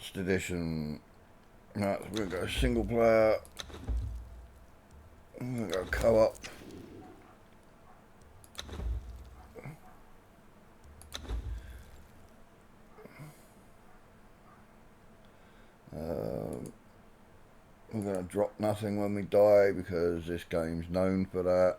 Enhanced Edition. Right, we're going to go single player. We're going to go co-op. We're going to drop nothing when we die because this game's known for that.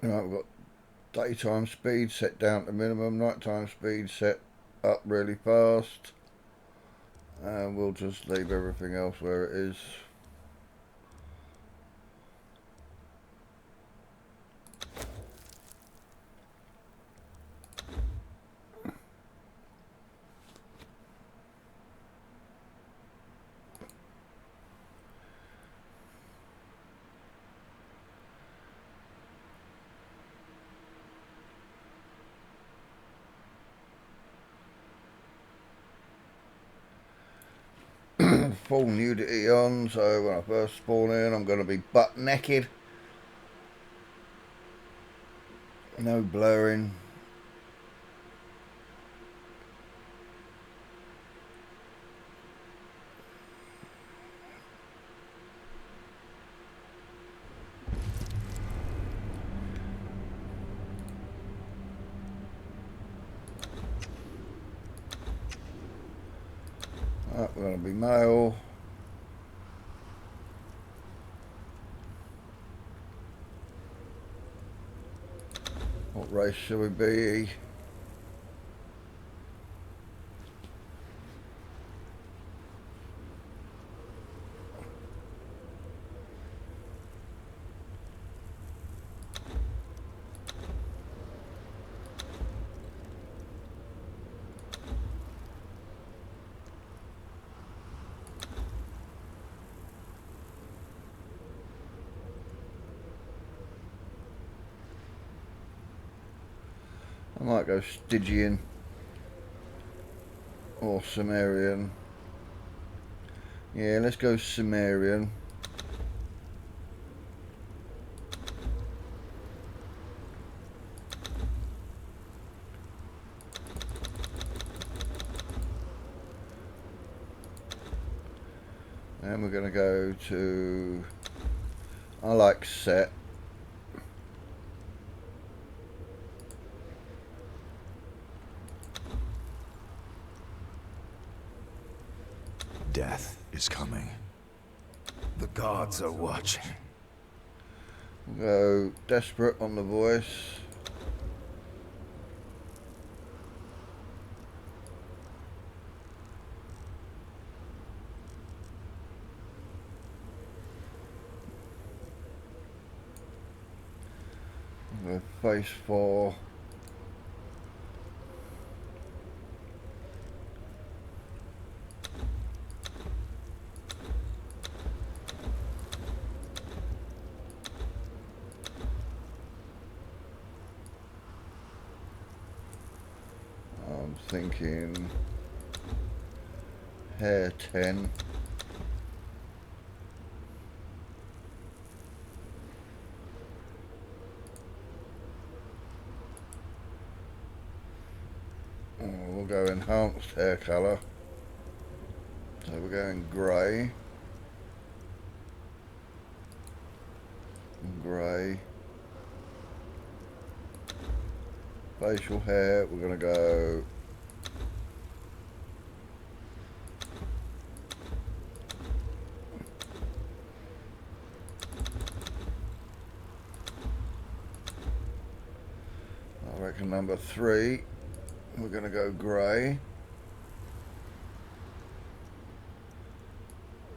Right, we've got daytime speed set down to minimum, nighttime speed set up really fast, and we'll just leave everything else where it is. Full nudity on, so when I first spawn in I'm going to be butt naked. No blurring. Right, we're going to be male. What race shall we be? I might go Stygian or Sumerian. Yeah, let's go Sumerian. And we're going to go to, I like set. Death is coming. The gods are watching. We'll go desperate on the voice. We'll go face 4. I'm thinking hair 10. We'll go enhanced hair colour. So we're going grey. Grey. Facial hair, we're going to go I reckon number 3, we're going to go grey.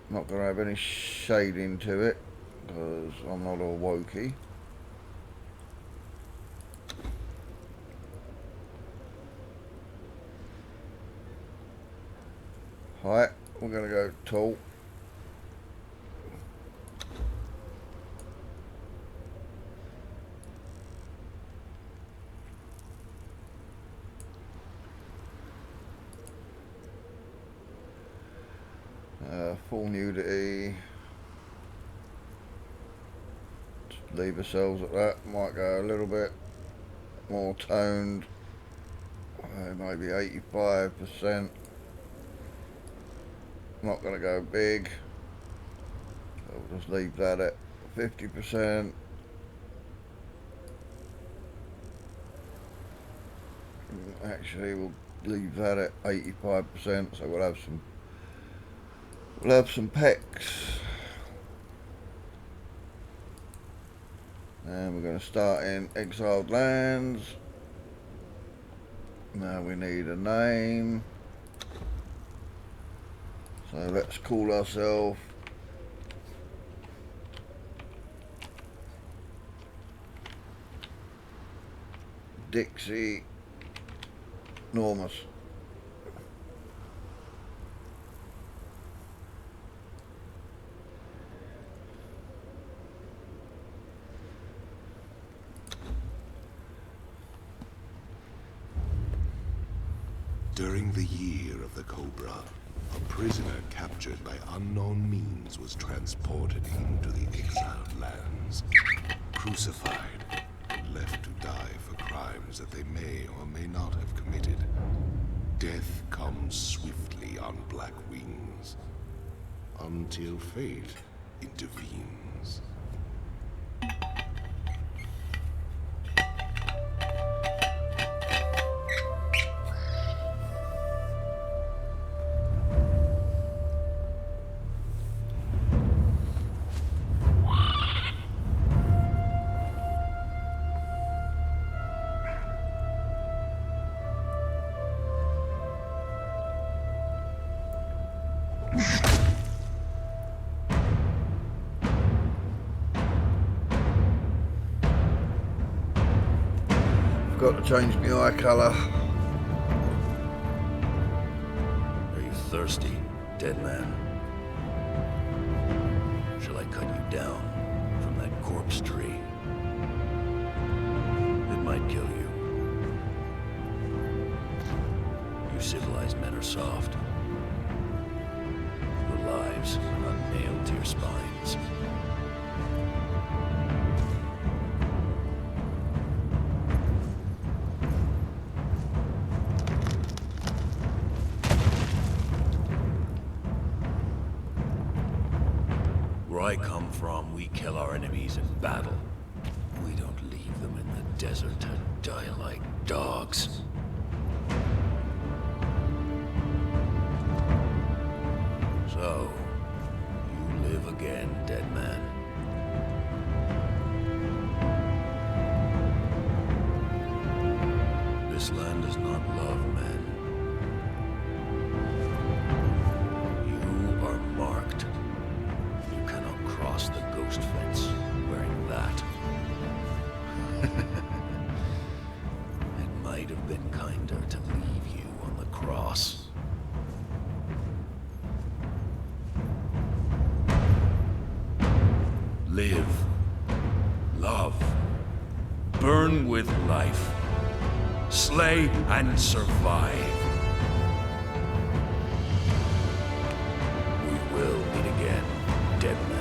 Not going to have any shading to it because I'm not all wokey. Height, we're going to go tall. Full nudity. Just leave ourselves at that. Might go a little bit more toned. Maybe 85%. Not going to go big. So we'll just leave that at 50%. Actually, we'll leave that at 85%. So we'll have some pecs. And we're going to start in Exiled Lands. Now we need a name. So let's call ourselves Dixie Normus. During the year of the Cobra, a prisoner captured by unknown means was transported into the exiled lands, crucified, and left to die for crimes that they may or may not have committed. Death comes swiftly on black wings, until fate intervenes. Got to change my eye colour. Are you thirsty, dead man? Shall I cut you down from that corpse tree? It might kill you. You civilized men are soft. Your lives are not nailed to your spines. Where I come from, we kill our enemies in battle. We don't leave them in the desert to die like dogs. So, you live again, dead man. This land does not love men. You are marked. You cannot cross the ghost fence wearing that. It might have been kinder to leave you on the cross. Live. Love. Burn with life. Slay and survive. We will meet again, dead man.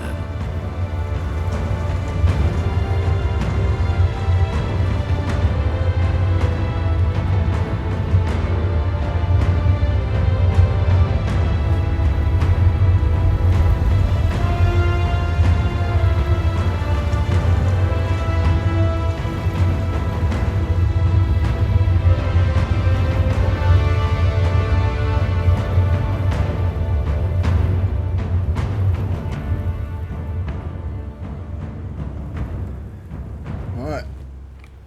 Right,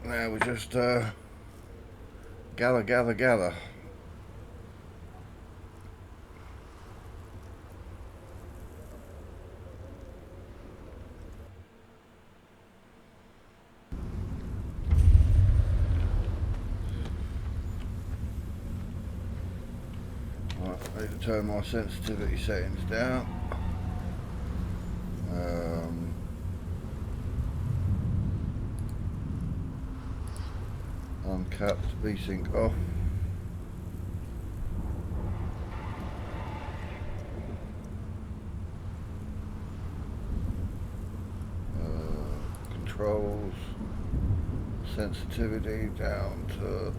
now we just gather. Right, need to turn my sensitivity settings down. Uncapped, V-Sync off. Controls, sensitivity down to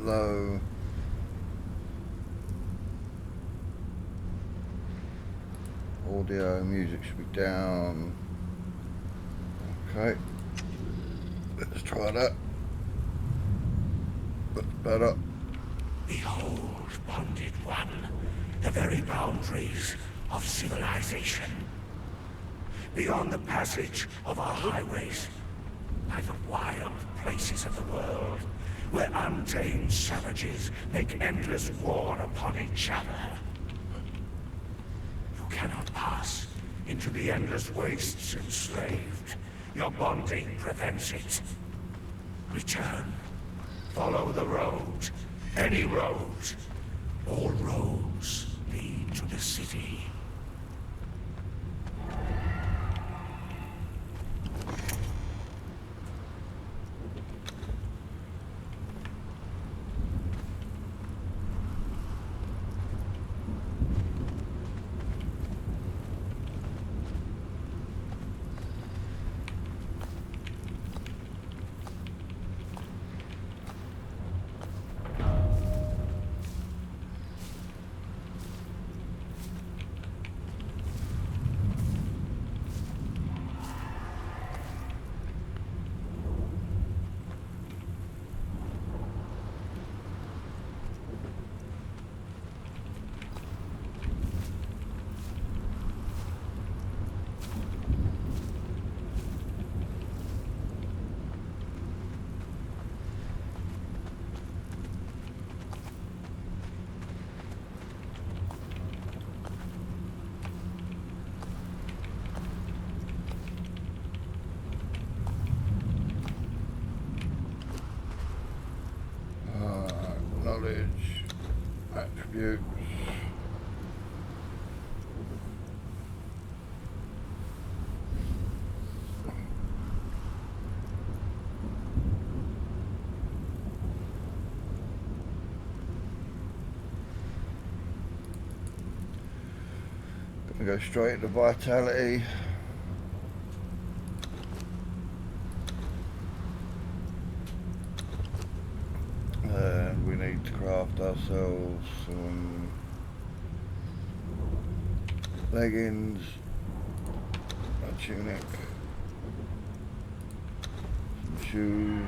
low. Audio, music should be down. Okay, let's try that. That's better. Behold, bonded one, the very boundaries of civilization. Beyond the passage of our highways, lie the wild places of the world, where untamed savages make endless war upon each other. You cannot pass into the endless wastes enslaved. Your bonding prevents it. Return. Follow the road. Any road. All roads lead to the city. Knowledge, attributes. Gonna go straight into vitality. And we need to craft ourselves some leggings, a tunic, some shoes.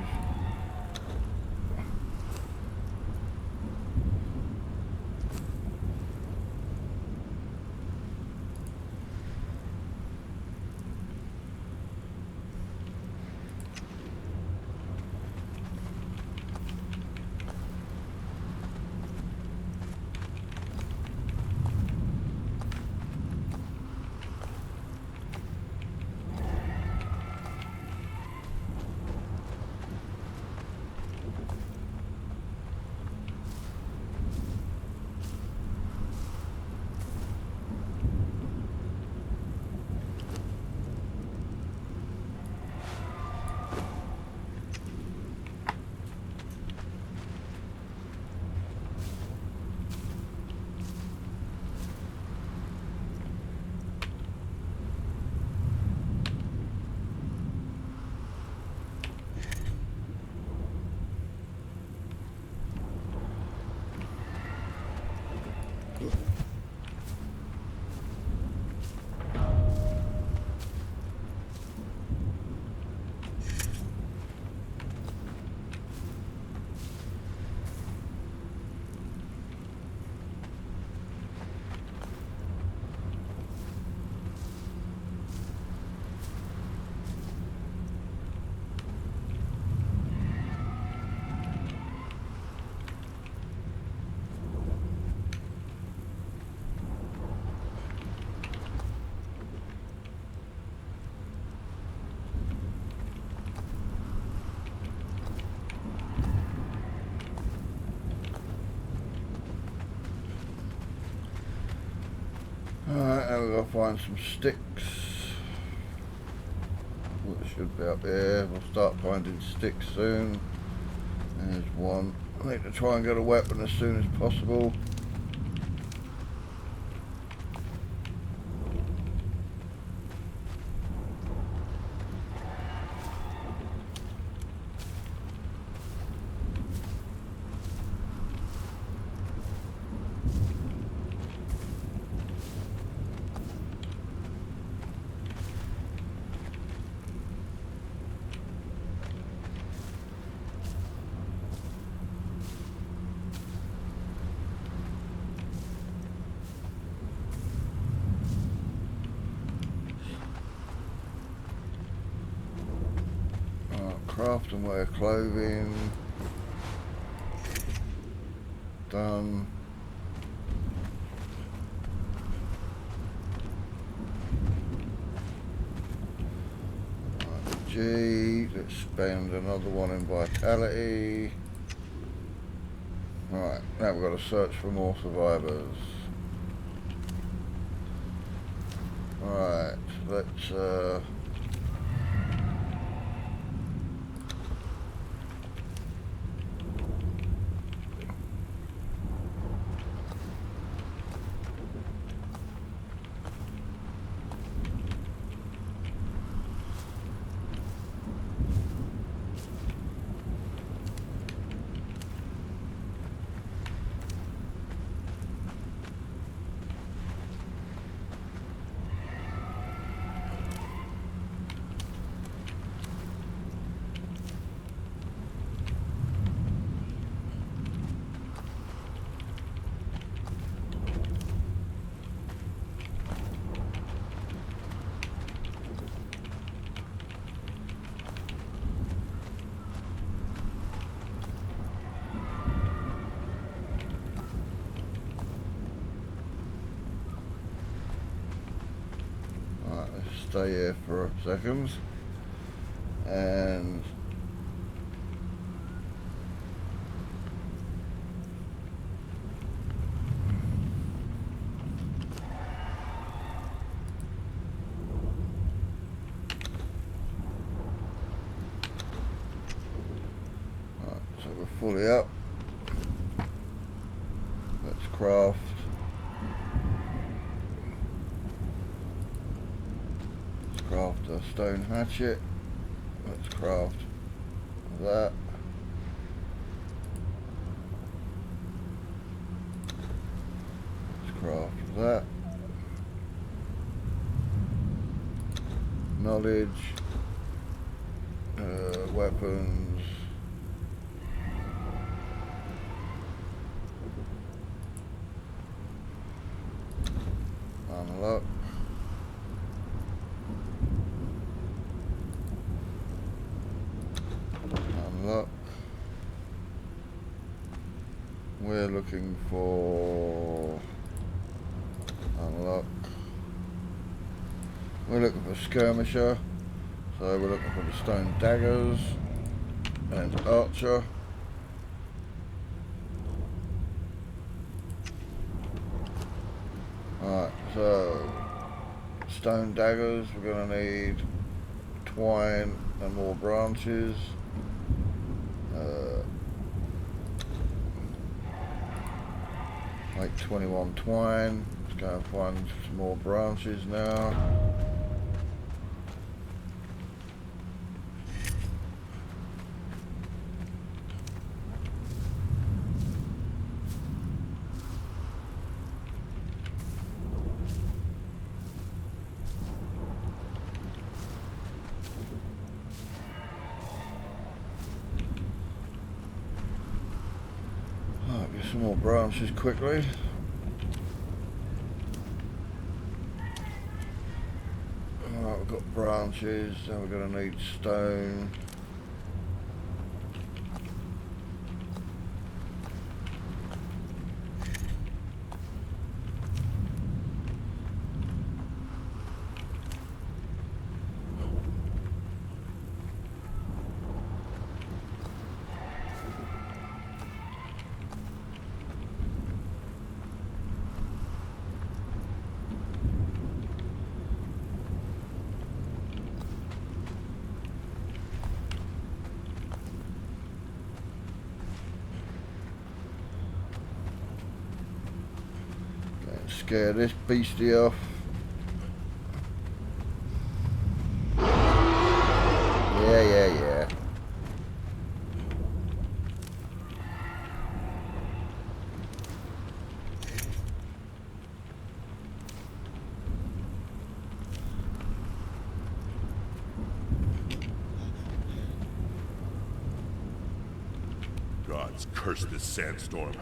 Alright, now we've got to find some sticks. Well, it should be up here. We'll start finding sticks soon. There's one. I need to try and get a weapon as soon as possible. Craft and wear clothing. Done. Right, G. Let's spend another one in vitality. Right, now we've got to search for more survivors. Right, let's stay here for a second, and right, so we're fully up. Let's craft. Craft a stone hatchet. Let's craft that. Let's craft that. Knowledge. Weapons. Unlock. Unlock. We're looking for unlock. We're looking for skirmisher, so we're looking for the stone daggers and archer. Alright, so stone daggers, we're going to need twine and more branches. Make 21 twine. Let's go and find some more branches now. Get some more branches quickly. Alright, we've got branches, then we're going to need stone. scare this beastie off. Yeah. Gods curse this sandstorm.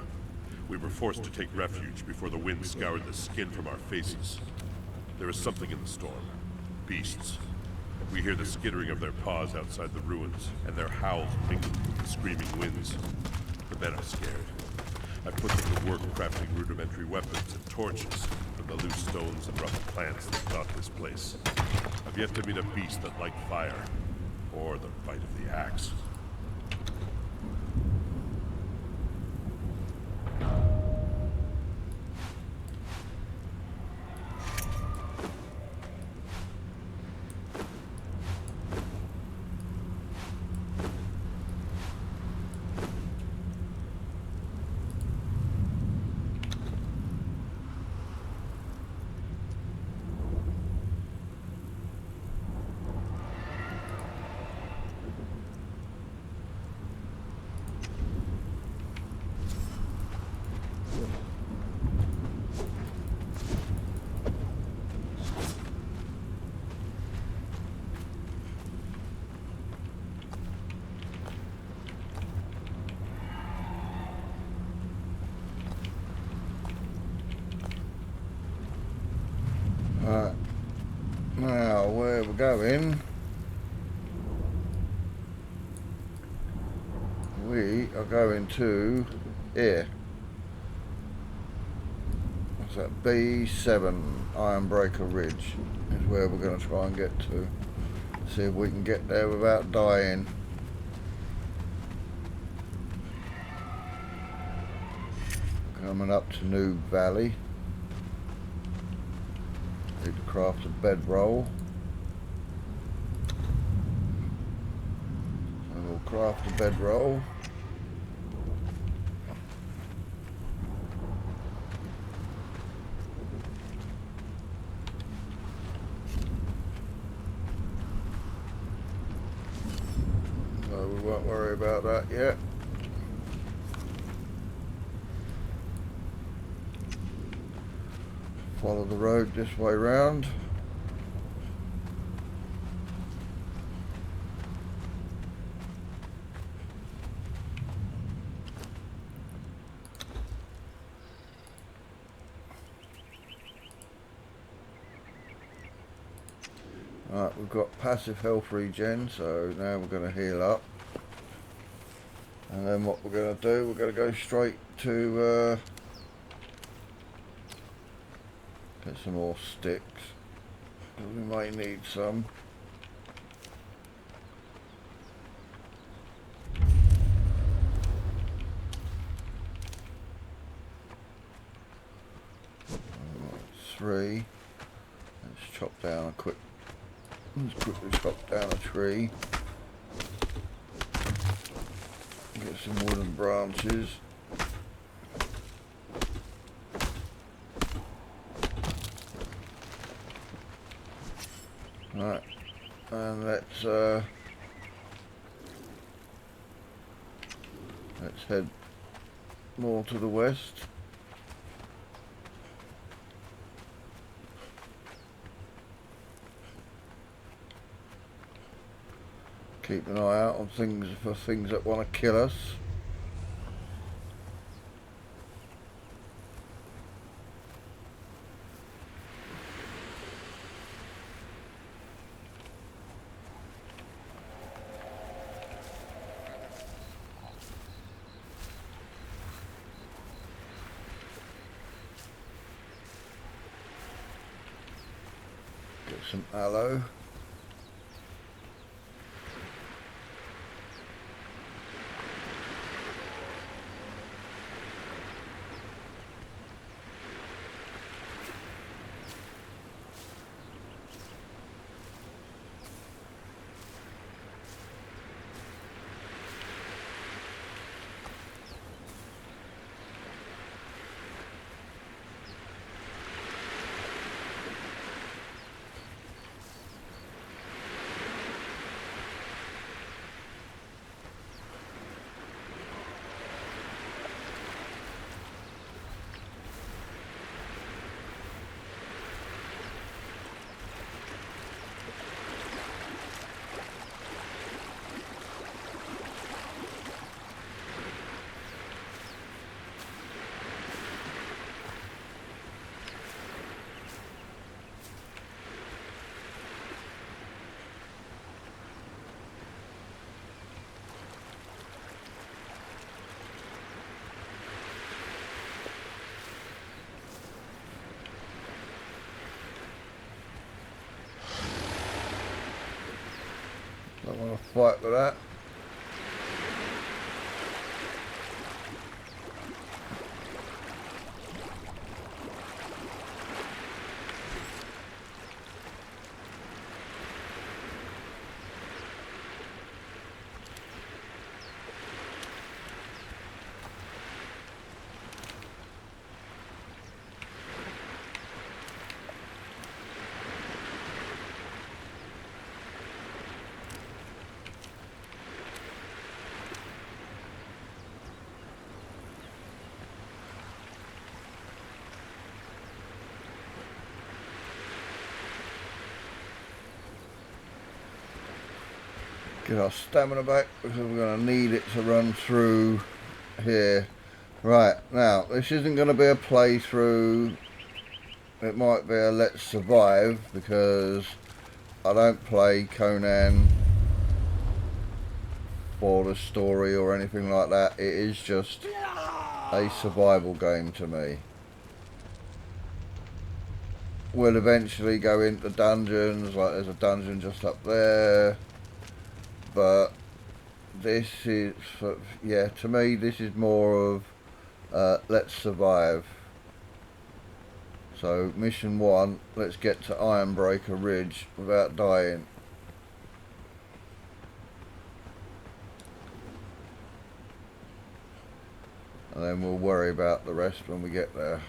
We were forced to take refuge before the wind scoured the skin from our faces. There is something in the storm. Beasts. We hear the skittering of their paws outside the ruins, and their howls mingle with the screaming winds. The men are scared. I've put them to work crafting rudimentary weapons and torches from the loose stones and rough plants that dot this place. I've yet to meet a beast that liked fire, or the bite of the axe. Right. Now, where we're going, we are going to here. What's that? B7, Ironbreaker Ridge is where we're going to try and get to. See if we can get there without dying. Coming up to New Valley. Need to craft a bedroll. So we'll craft a bedroll. So we won't worry about that yet. Follow the road this way round. Right, we've got passive health regen, so now we're going to heal up. And then what we're going to do, we're going to go straight to get some more sticks. We might need some. Three. Let's chop down a quick. Let's quickly chop down a tree. Get some wooden branches. Right, and let's head more to the west. Keep an eye out on things for things that want to kill us. Get some aloe. fight with that. Get our stamina back because we're going to need it to run through here. Right, now this isn't going to be a playthrough. It might be a let's survive because I don't play Conan for the story or anything like that. It is just a survival game to me. We'll eventually go into dungeons, like there's a dungeon just up there. But this is, yeah, to me this is more of let's survive. So mission 1, let's get to Ironbreaker Ridge without dying. And then we'll worry about the rest when we get there.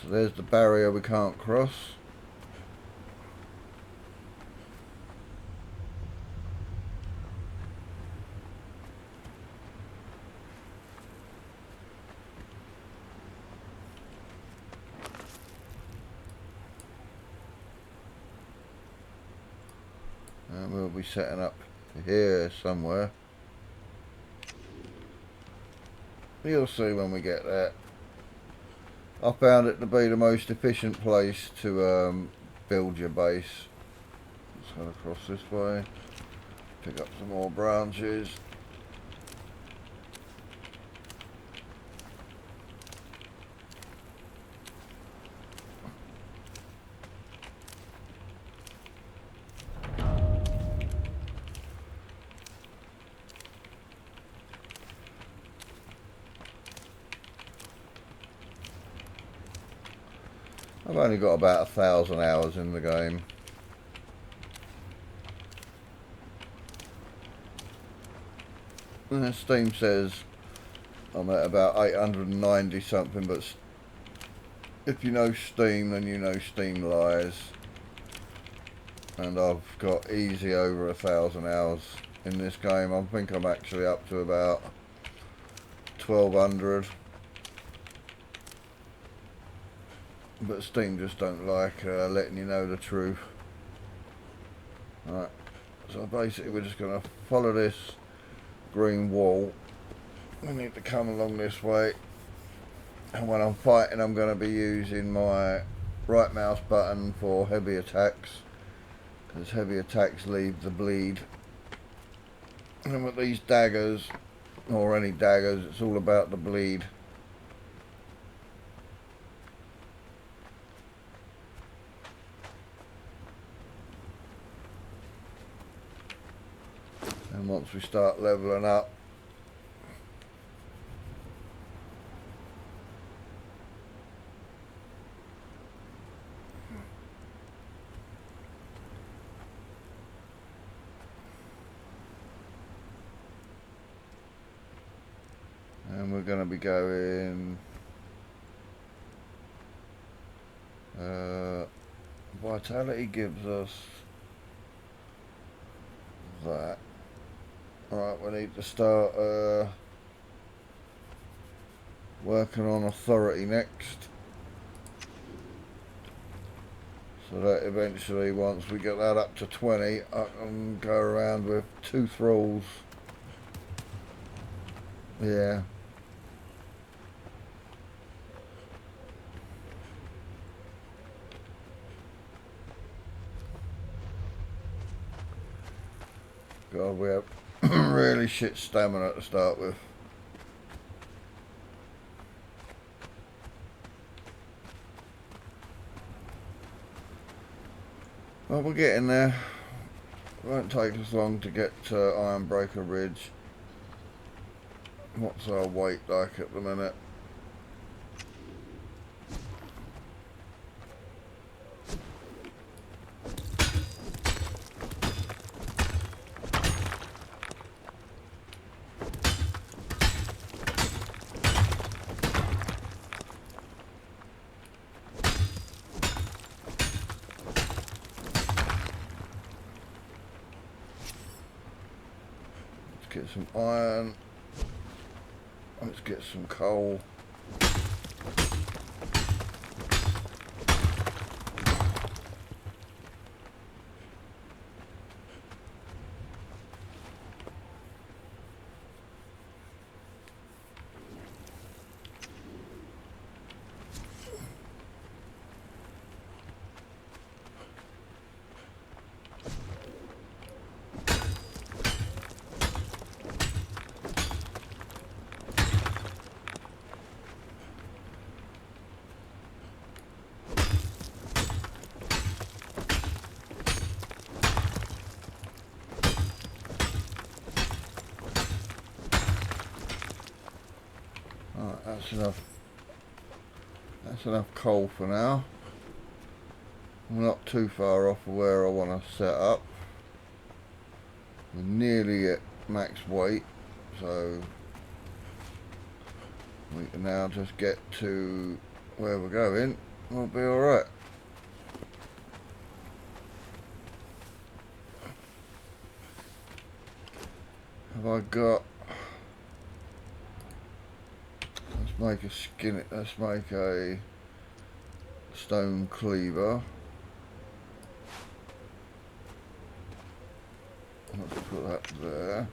So there's the barrier we can't cross. And we'll be setting up here somewhere. You'll see when we get there. I found it to be the most efficient place to build your base. Let's head across this way. Pick up some more branches. I've only got about 1,000 hours in the game. Steam says I'm at about 890 something, but if you know Steam, then you know Steam lies. And I've got easy over 1,000 hours in this game. I think I'm actually up to about 1,200. But Steam just don't like letting you know the truth. Right, so basically we're just going to follow this green wall. We need to come along this way. And when I'm fighting, I'm going to be using my right mouse button for heavy attacks, because heavy attacks leave the bleed. And with these daggers, or any daggers, it's all about the bleed. And once we start leveling up, and we're going to be going vitality gives us that. Right, we need to start working on authority next, so that eventually once we get that up to 20 I can go around with 2 thralls. Yeah. God, we have really shit stamina to start with. Well, we're getting there. It won't take us long to get to Ironbreaker Ridge. What's our weight like at the minute? Get some iron. Let's get some coal. Alright, that's enough. That's enough coal for now. I'm not too far off of where I want to set up. We're nearly at max weight, so we can now just get to where we're going. We'll be alright. Have I got... Let's make a skin... Let's make a stone cleaver. Let's put that there.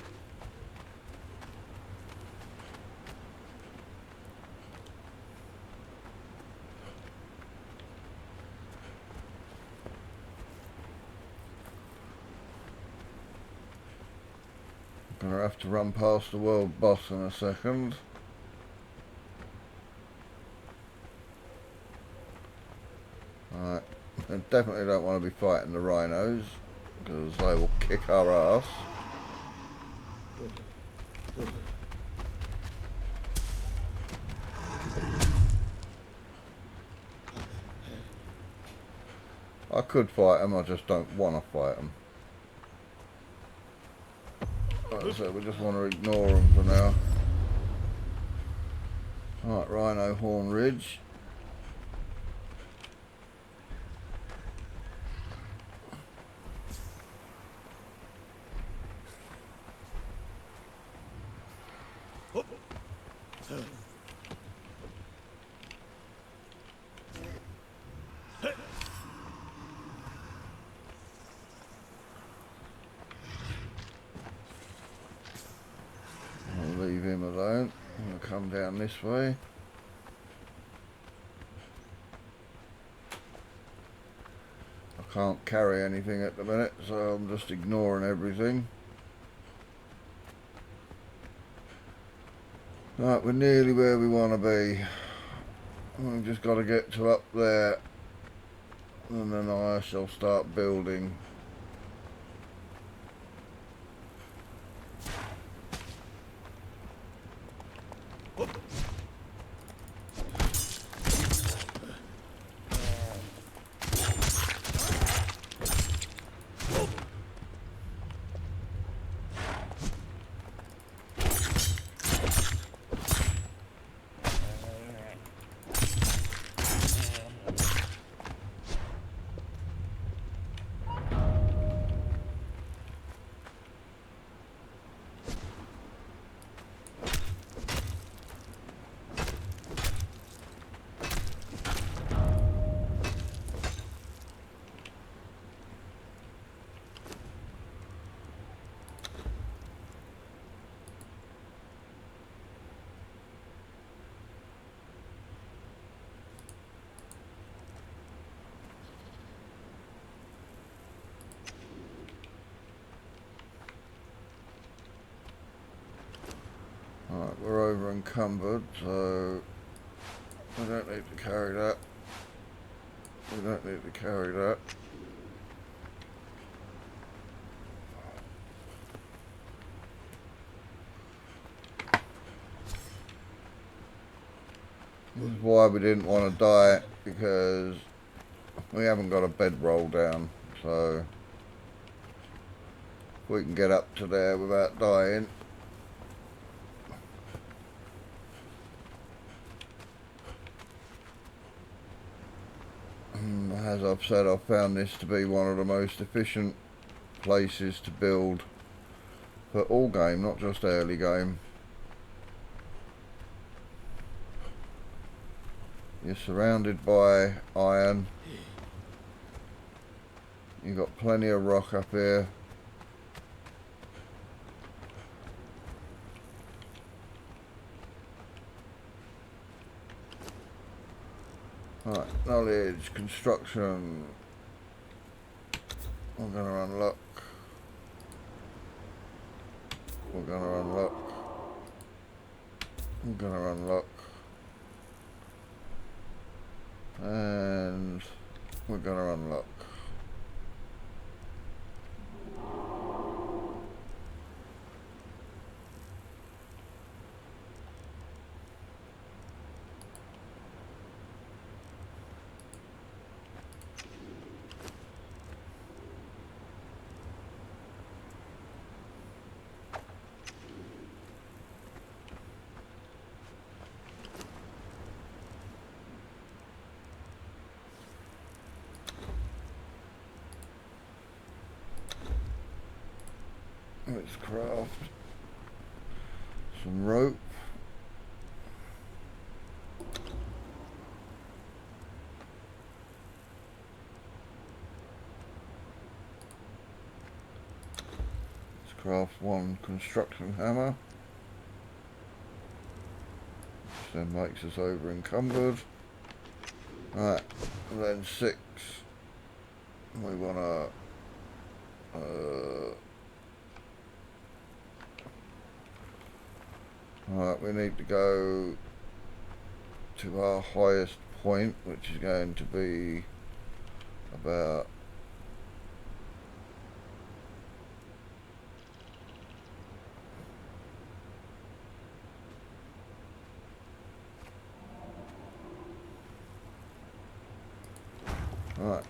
Gonna have to run past the world boss in a second. Alright, I definitely don't want to be fighting the rhinos, because they will kick our ass. I could fight them, I just don't want to fight them. Like I said, we just want to ignore them for now. Alright, Rhino Horn Ridge. I'll leave him alone. I'm going to come down this way. I can't carry anything at the minute, so I'm just ignoring everything. Right, we're nearly where we want to be. We've just got to get to up there, and then I shall start building. Alright, we're over encumbered, so we don't need to carry that. We don't need to carry that. This is why we didn't want to die, because we haven't got a bedroll down, so we can get up to there without dying. As I've said, I've found this to be one of the most efficient places to build for all game, not just early game. You're surrounded by iron. You've got plenty of rock up here. Right, knowledge, construction. We're gonna unlock. We're gonna unlock. We're gonna unlock. And we're gonna unlock. Let's craft some rope. Let's craft one construction hammer. Which then makes us over encumbered. Right, and then 6. We wanna Right, we need to go to our highest point, which is going to be about right.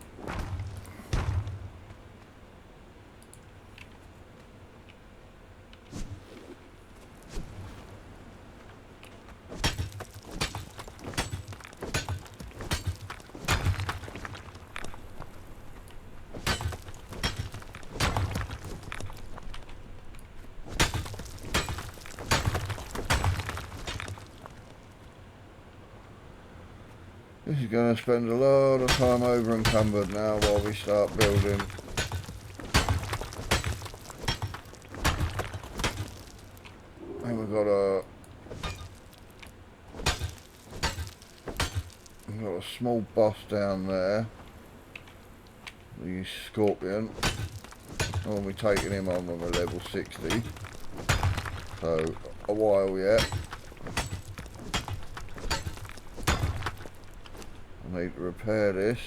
This is going to spend a lot of time over encumbered now while we start building. And we've got a small boss down there, the Scorpion. We'll be taking him on with a level 60, so a while yet. I need to repair this.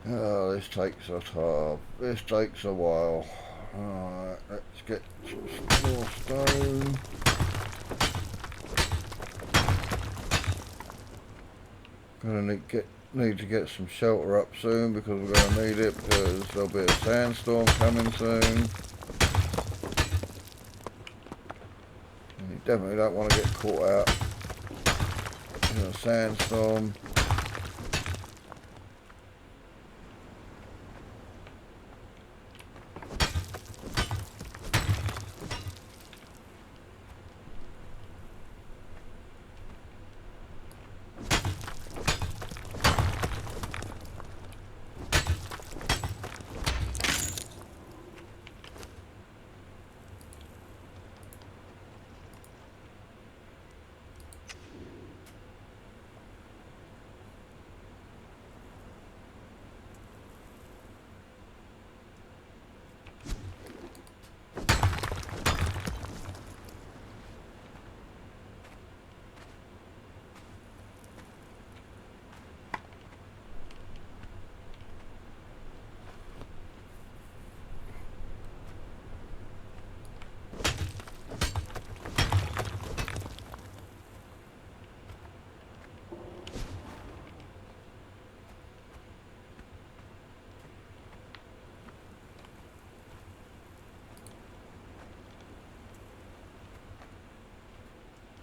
Oh, this takes a time. This takes a while. Alright, let's get some more stone. Gonna need to get some shelter up soon because we're gonna need it because there'll be a sandstorm coming soon. And you definitely don't want to get caught out in a sandstorm.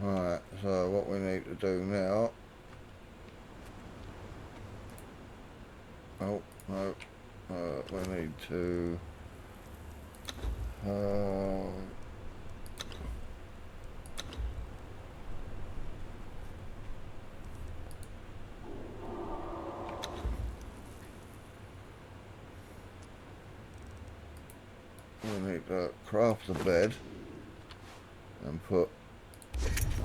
Alright, so what we need to do now... Oh, no. We need to... we need to craft the bed and put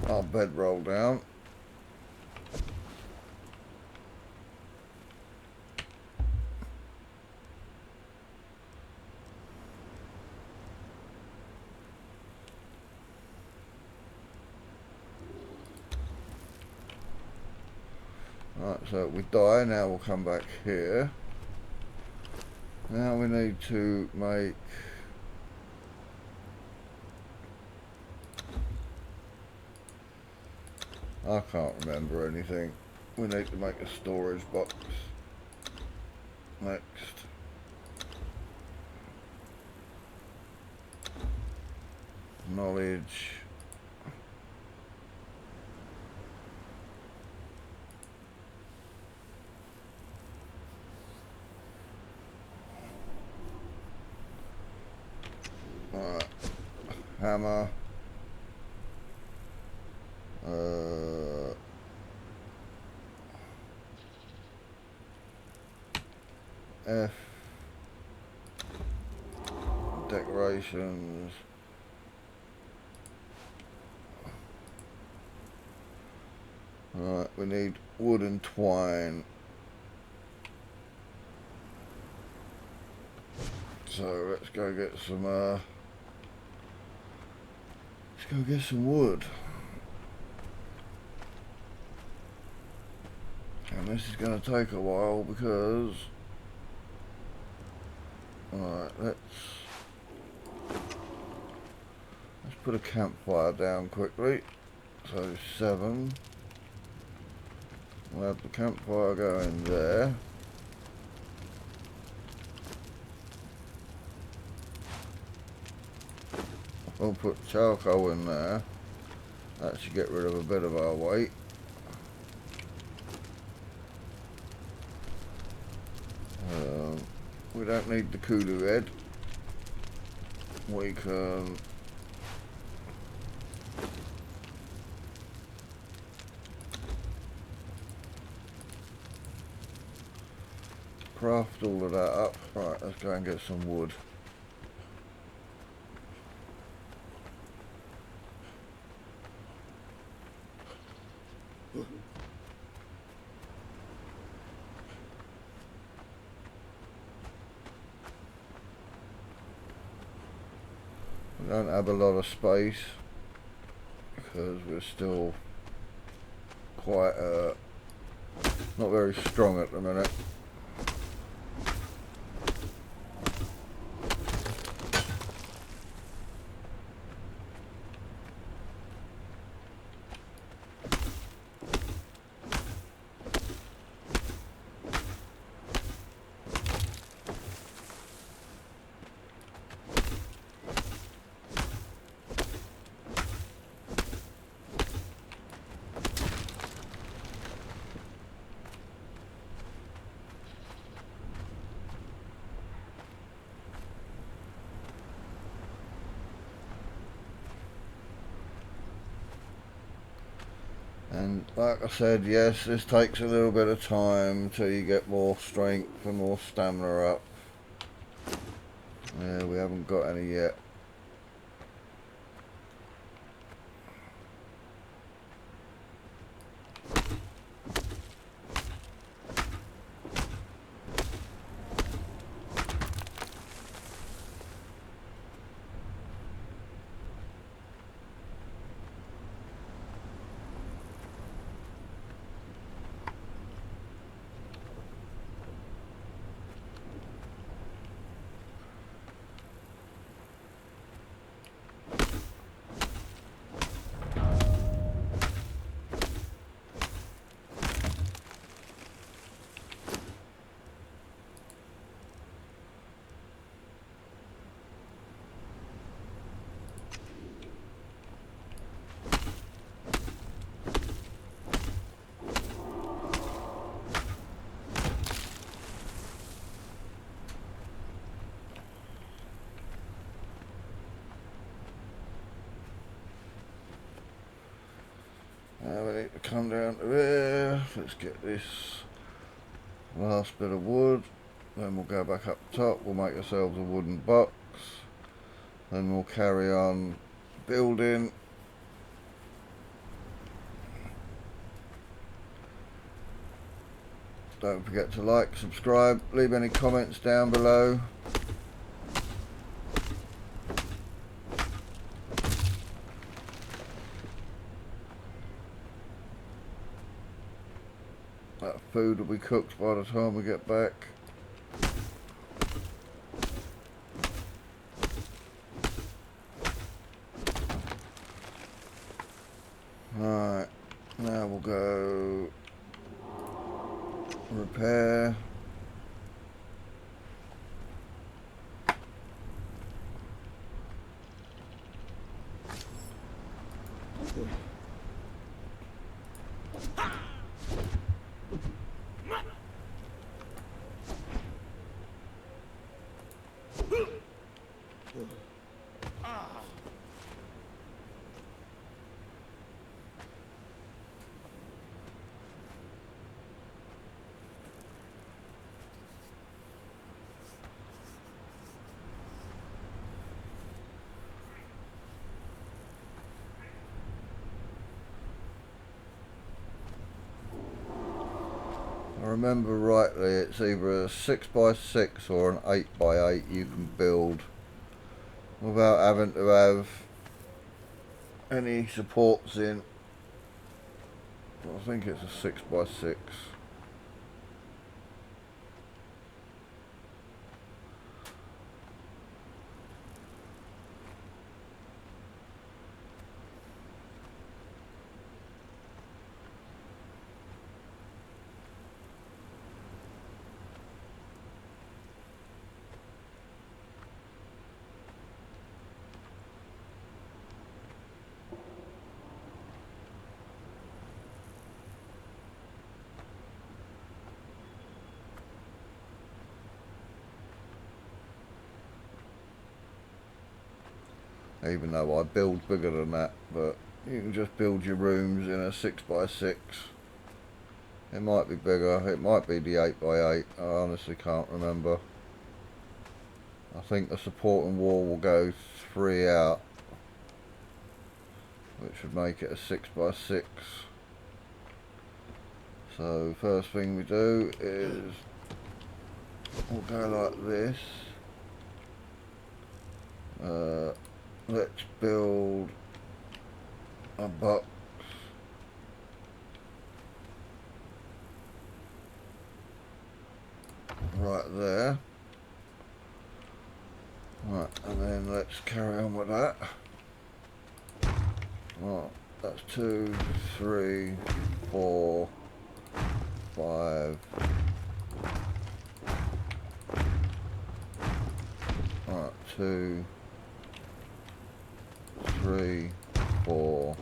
our bedroll down. Right, so we die, now we'll come back here. Now we need to make... I can't remember anything. We need to make a storage box. Next. Knowledge. Alright. Hammer. F. Decorations. Right, we need wood and twine. So let's go get some wood. And this is going to take a while because... Alright, let's put a campfire down quickly. So 7. We'll have the campfire going there. We'll put charcoal in there. That should get rid of a bit of our weight. We don't need the kudu head. We can craft all of that up. Right, let's go and get some wood. We don't have a lot of space because we're still quite not very strong at the minute. And like I said, yes, this takes a little bit of time until you get more strength and more stamina up. Yeah, we haven't got any yet. Now we need to come down to there. Let's get this last bit of wood. Then we'll go back up top. We'll make ourselves a wooden box. Then we'll carry on building. Don't forget to like, subscribe, leave any comments down below. That food will be cooked by the time we get back. Right, now we'll go repair. I remember rightly, it's either a 6x6 or an 8x8 you can build without having to have any supports in. I think it's a 6x6. Even though I build bigger than that, but you can just build your rooms in a 6x6. It might be bigger, it might be the 8x8, I honestly can't remember. I think the supporting wall will go 3 out, which would make it a 6x6. So first thing we do is we'll go like this. Let's build a box. Right there. Right, and then let's carry on with that. Right, that's 2, 3, 4, 5. Right, 2, 3, 4,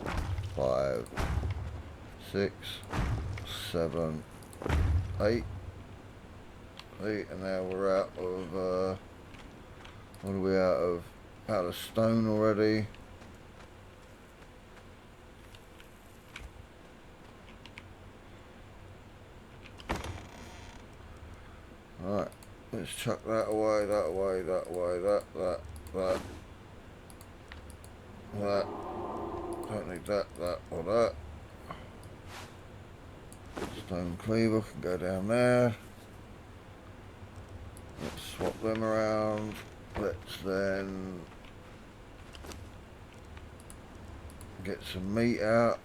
5, 6, 7, 8. And now we're out of what are we out of? Out of stone already. Right, let's chuck that away, that away, that away, that. Don't need that, or that. Stone cleaver can go down there. Let's swap them around. Let's then get some meat out.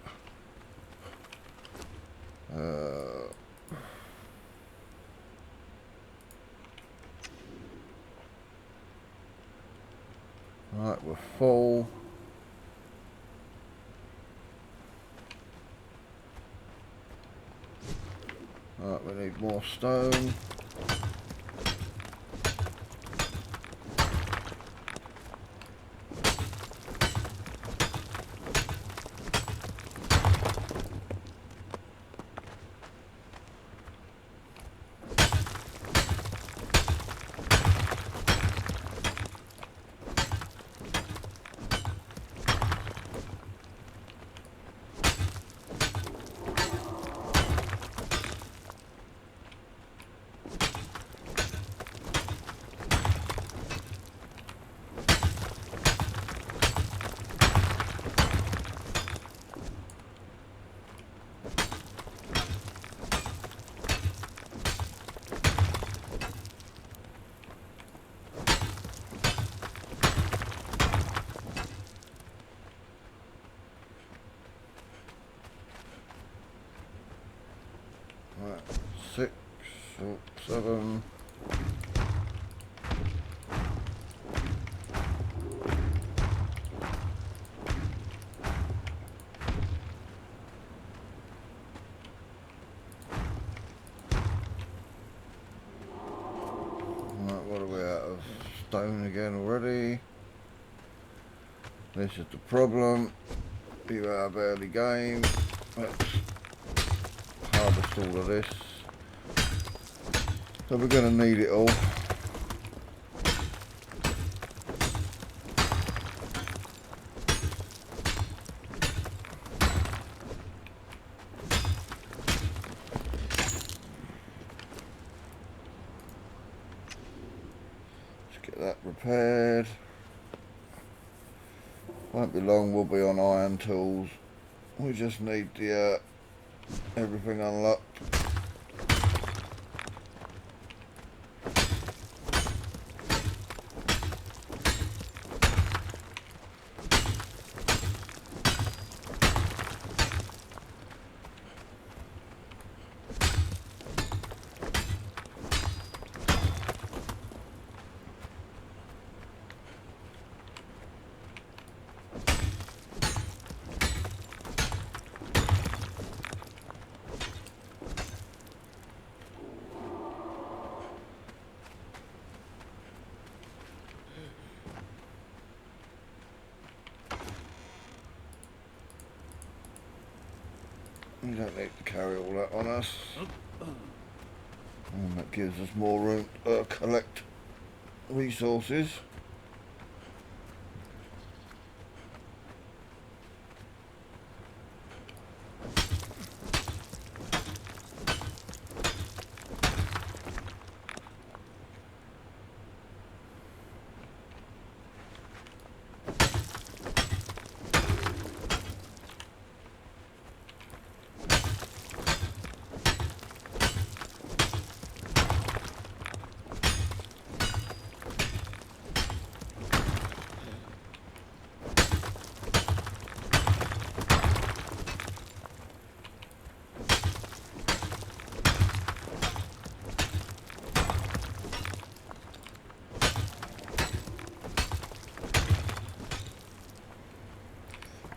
Right, we're full. Right, we need more stone. Right, 6 or 7. Right, what are we out of? Stone again already. This is the problem. You are barely game. Let's harvest all of this. So we're going to need it all. Let's get that repaired. Won't be long, we'll be on iron tools. We just need the everything unlocked. We don't need to carry all that on us. And that gives us more room to collect resources.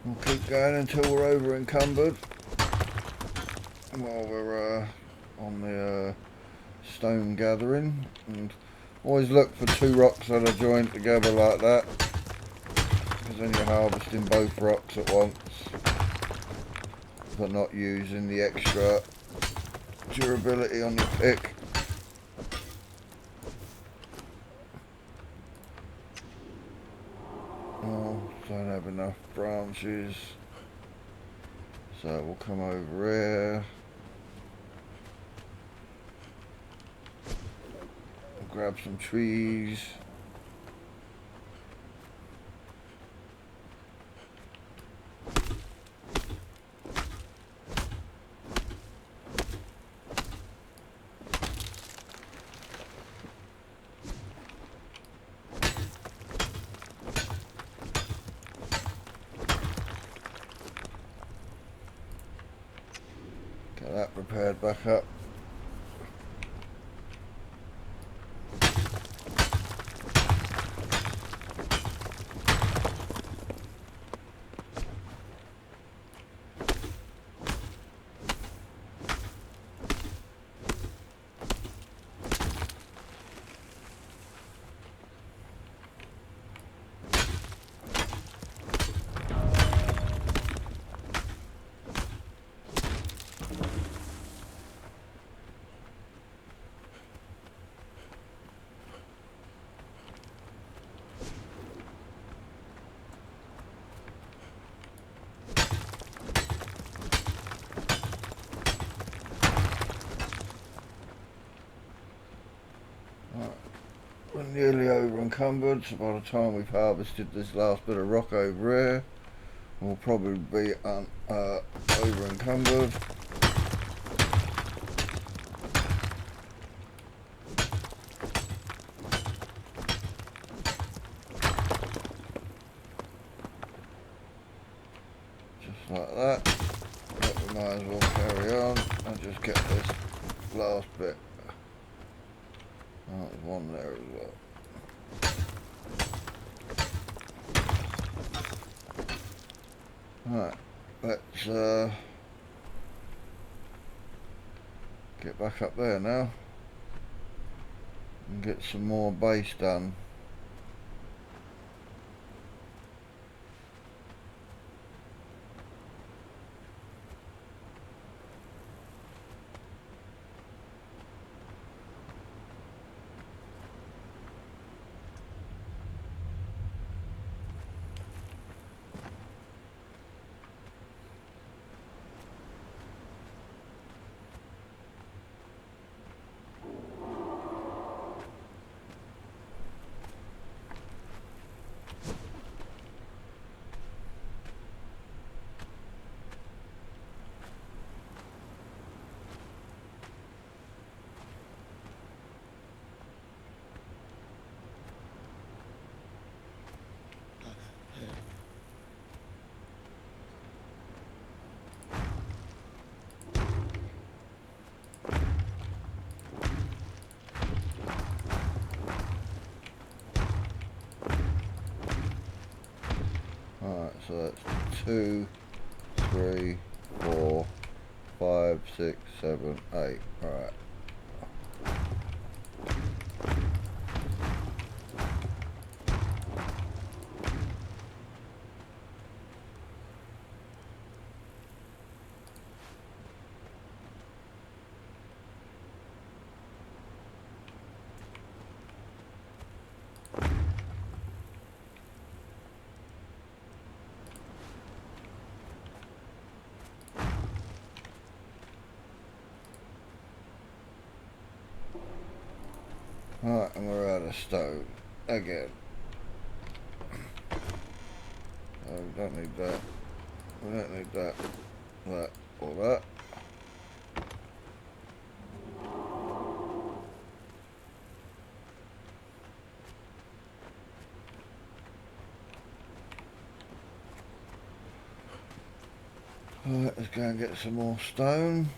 We'll keep going until we're over encumbered. While we're on the stone gathering, and always look for 2 rocks that are joined together like that, because then you're harvesting both rocks at once, but not using the extra durability on your pick. Oh, don't have enough branches, so we'll come over here. grab some trees. Get that prepared back up. We're nearly over encumbered, so by the time we've harvested this last bit of rock over here, we'll probably be over encumbered. Just like that. But we might as well carry on and just get this last bit. Oh, there's one there as well. Right, let's get back up there now and get some more base done. Alright, so that's 2, 3, 4, 5, 6, 7, 8. Alright. Alright, and we're out of stone again. Oh, we don't need that. We don't need that, that, or that. Alright, let's go and get some more stone.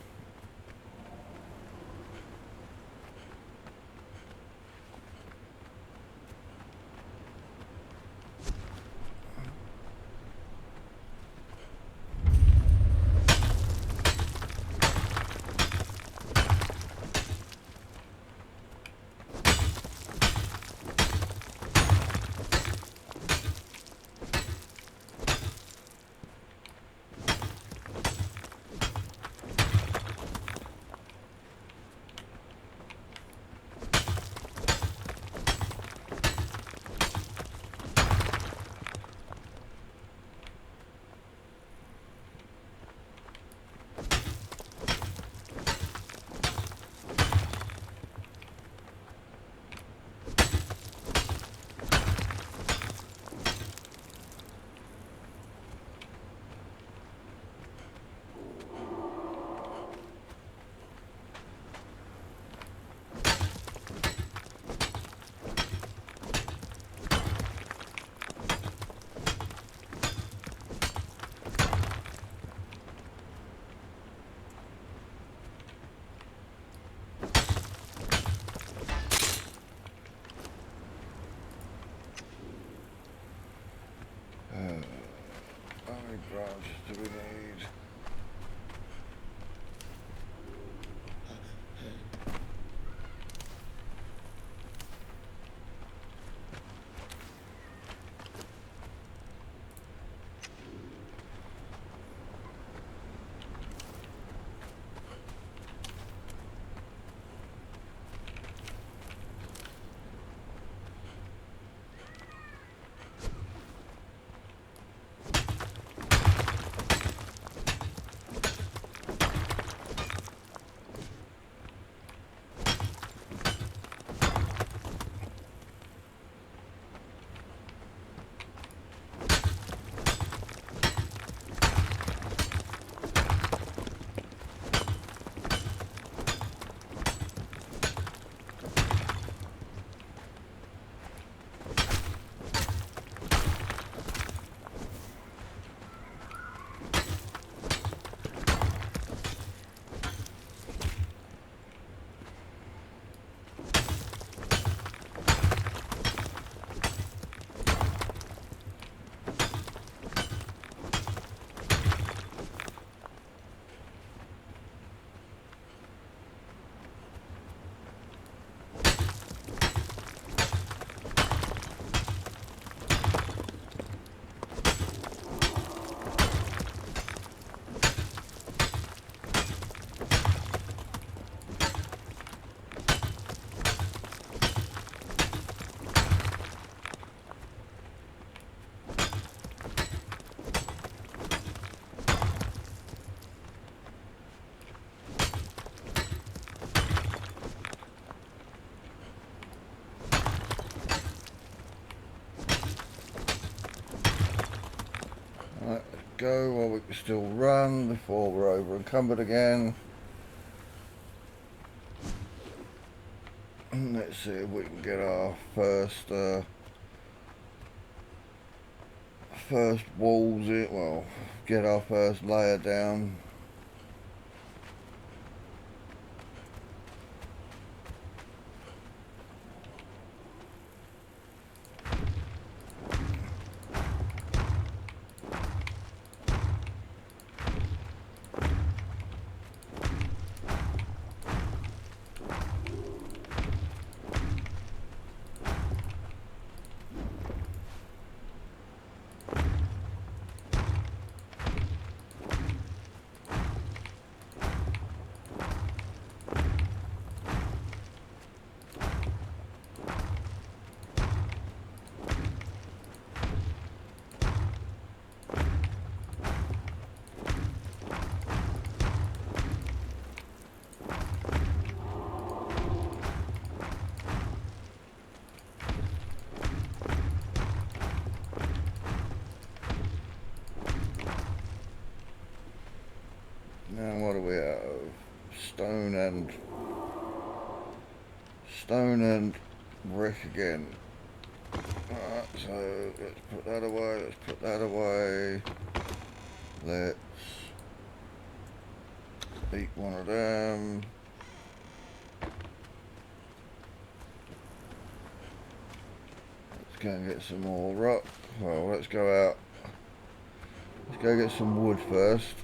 do we need? Right, let's go while we can still run before we're over encumbered again. Let's see if we can get our first walls in. Well, get our first layer down. Now what do we have? Stone and brick again. Alright, so let's put that away, let's put that away. Let's eat one of them. Let's go and get some more rock. Well, let's go out. Let's go get some wood first.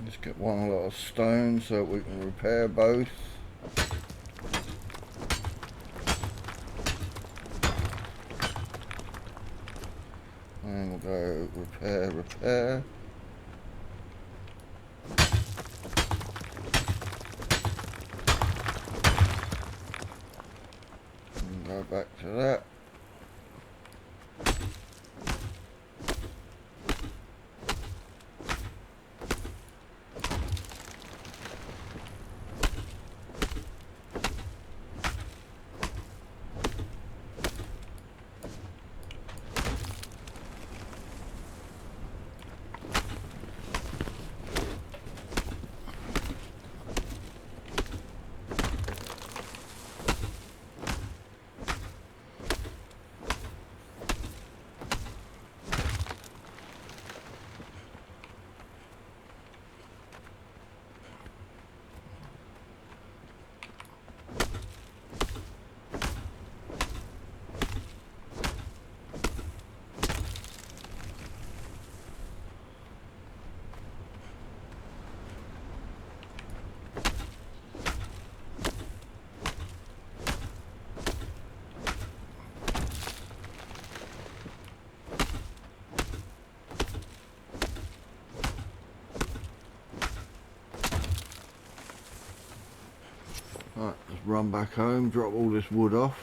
Let's get one lot of stone so we can repair both. And we'll go repair, repair. And go back to that. Right, let's run back home, drop all this wood off,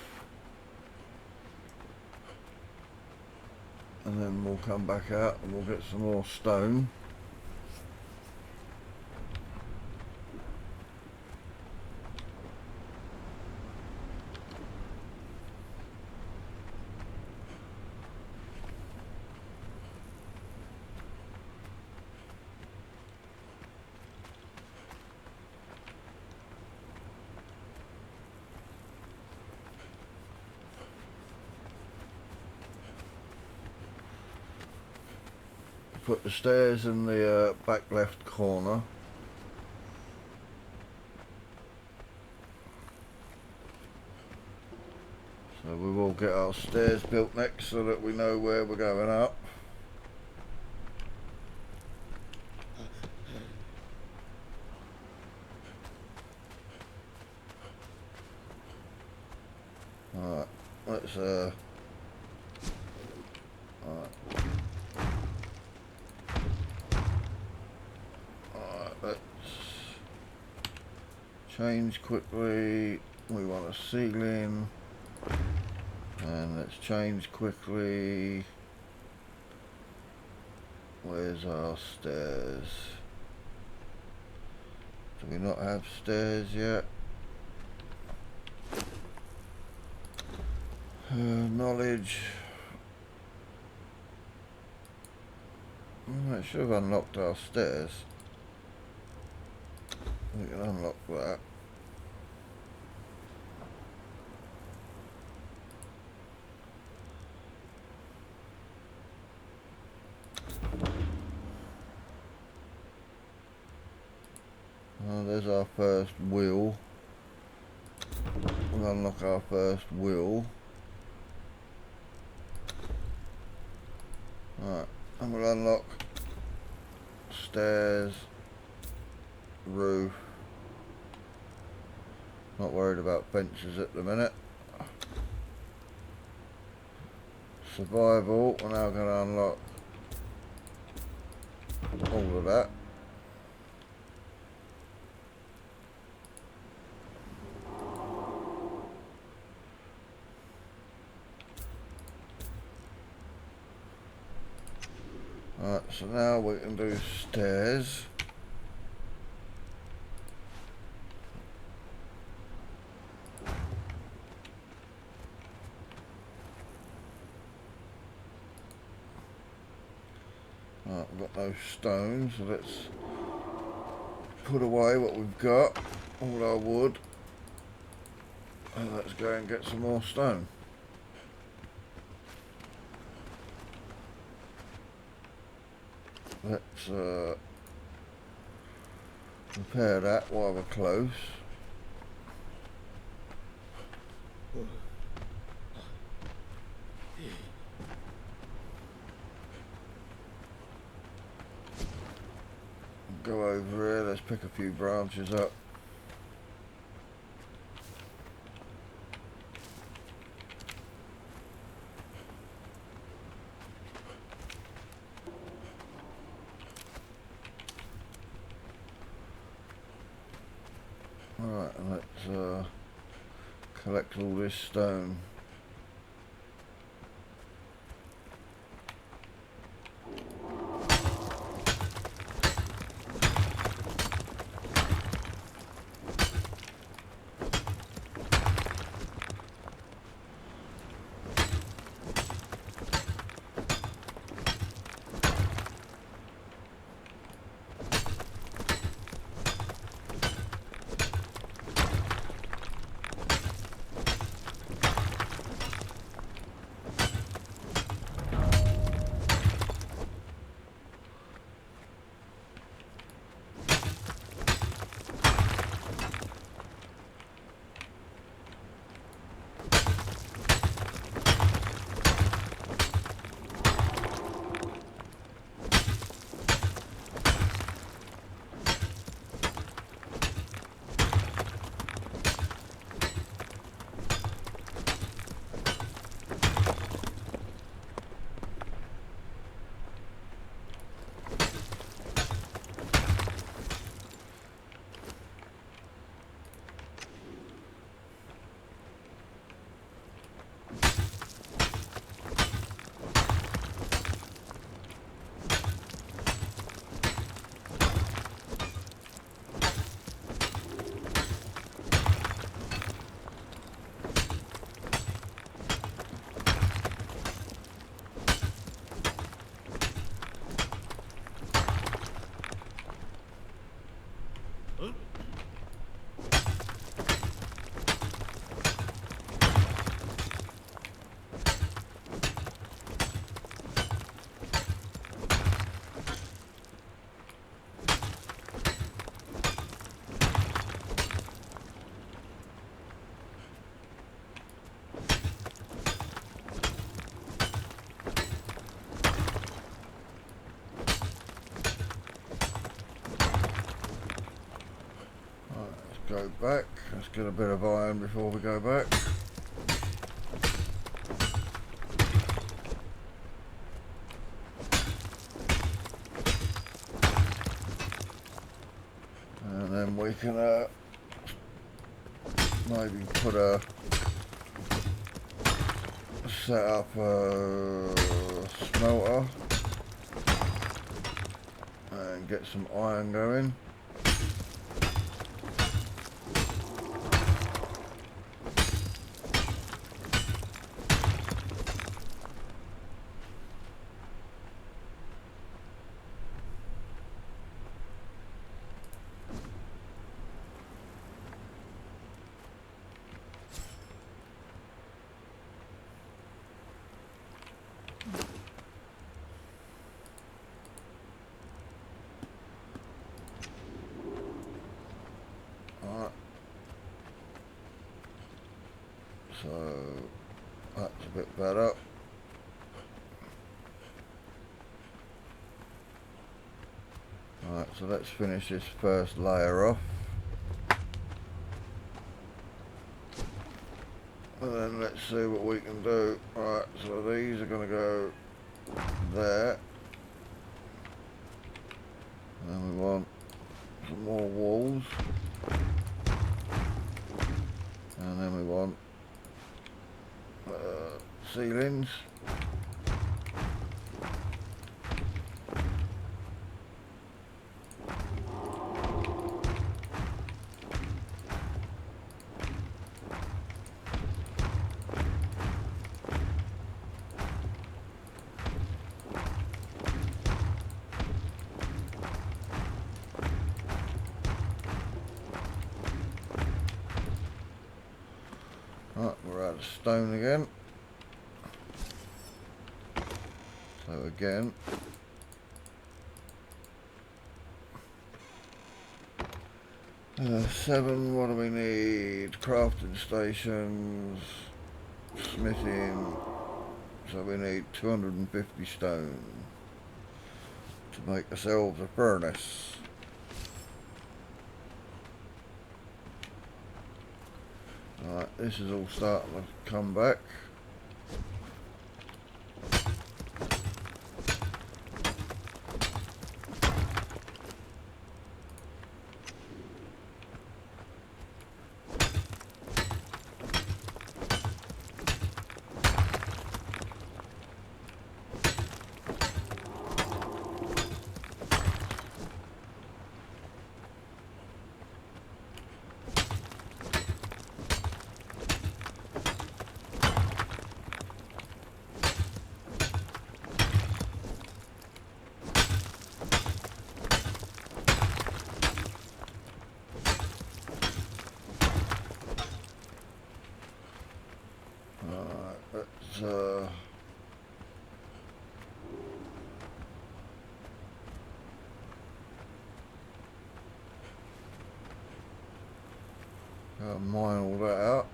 and then we'll come back out and we'll get some more stone. Put the stairs in the back left corner. So we will get our stairs built next so that we know where we're going up. Alright, let's alright. Let's change quickly. We want a ceiling, and let's change quickly. Where's our stairs? Do we not have stairs yet? Knowledge. I should have unlocked our stairs. We can unlock that. There's our first wheel. We'll unlock our first wheel. Alright, and we'll unlock stairs, roof. Not worried about fences at the minute. Survival, we're now going to unlock all of that. Alright, so now we can do stairs. Right, we've got no stone, so let's put away what we've got, all our wood, and let's go and get some more stone. Let's repair that while we're close. go over here, let's pick a few branches up. Alright, and let's collect all this stone. Go back. Let's get a bit of iron before we go back. And then we can maybe put set up a smelter and get some iron going. So that's a bit better. Alright, so let's finish this first layer off. And then let's see what we can do. Alright, so these are going to go there. And then we want some more walls. And then we want ceilings. Right, we're out of stone again. So again, seven, what do we need? Crafting stations, smithing, so we need 250 stone to make ourselves a furnace. Right, this is all starting to come back. Let's mine all that out.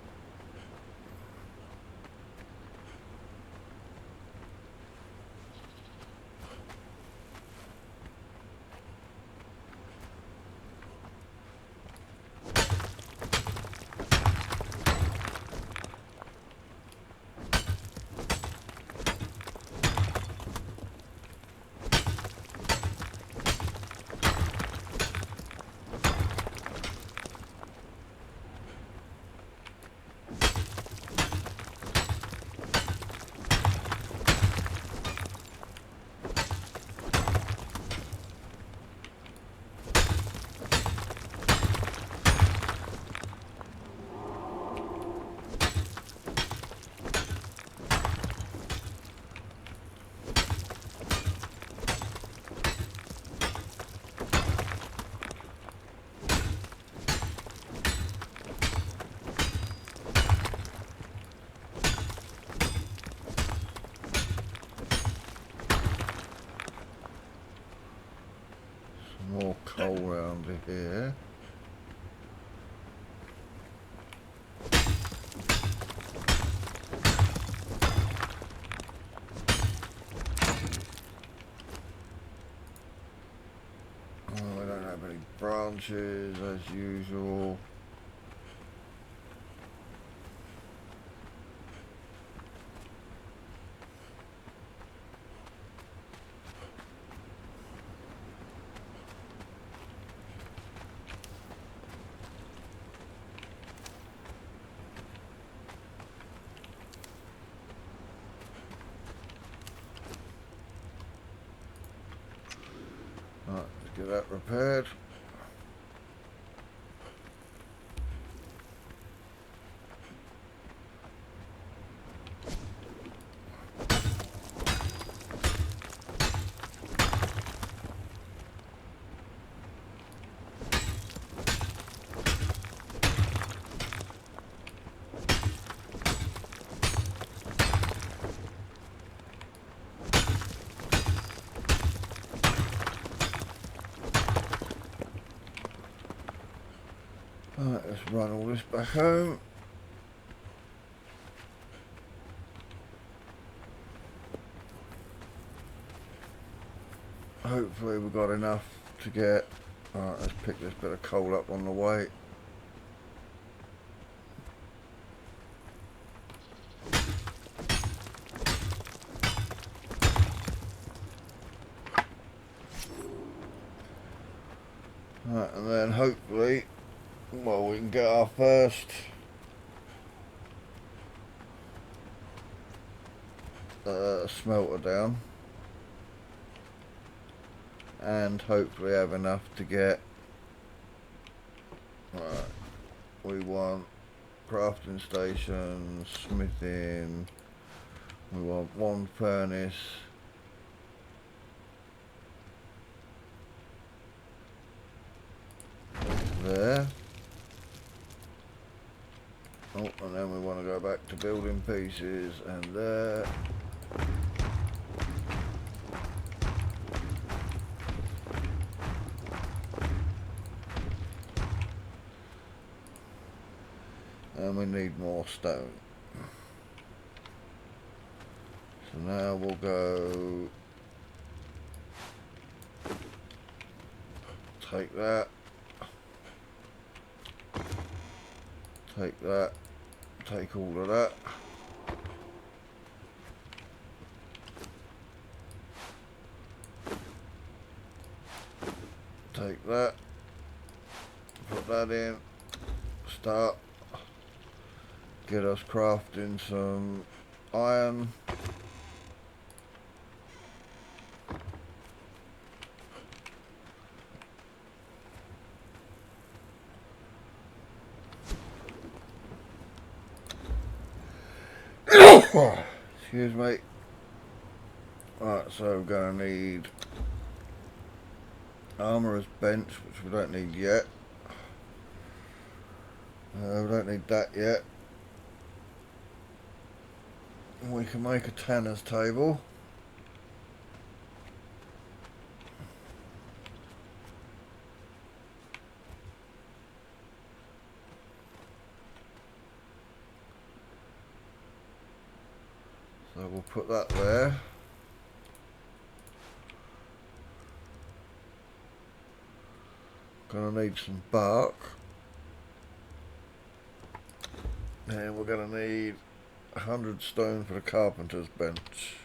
More coal round here. Oh, we don't have any branches as usual. Right, let's get that repaired. Alright, let's run all this back home. Hopefully we've got enough to get... Alright, let's pick this bit of coal up on the way. Alright, and then hopefully, well, we can get our first smelter down, and hopefully have enough to get, right, we want crafting station, smithing, we want one furnace, there. Oh, and then we want to go back to building pieces, and there. And we need more stone. So now we'll go take that, take that, take all of that. Take that. Put that in. Start. Get us crafting some iron. Excuse me. Right, so we're going to need armourer's bench, which we don't need yet. We don't need that yet. We can make a tanner's table. So we'll put that there. Gonna need some bark. And we're gonna need 100 stone for the carpenter's bench.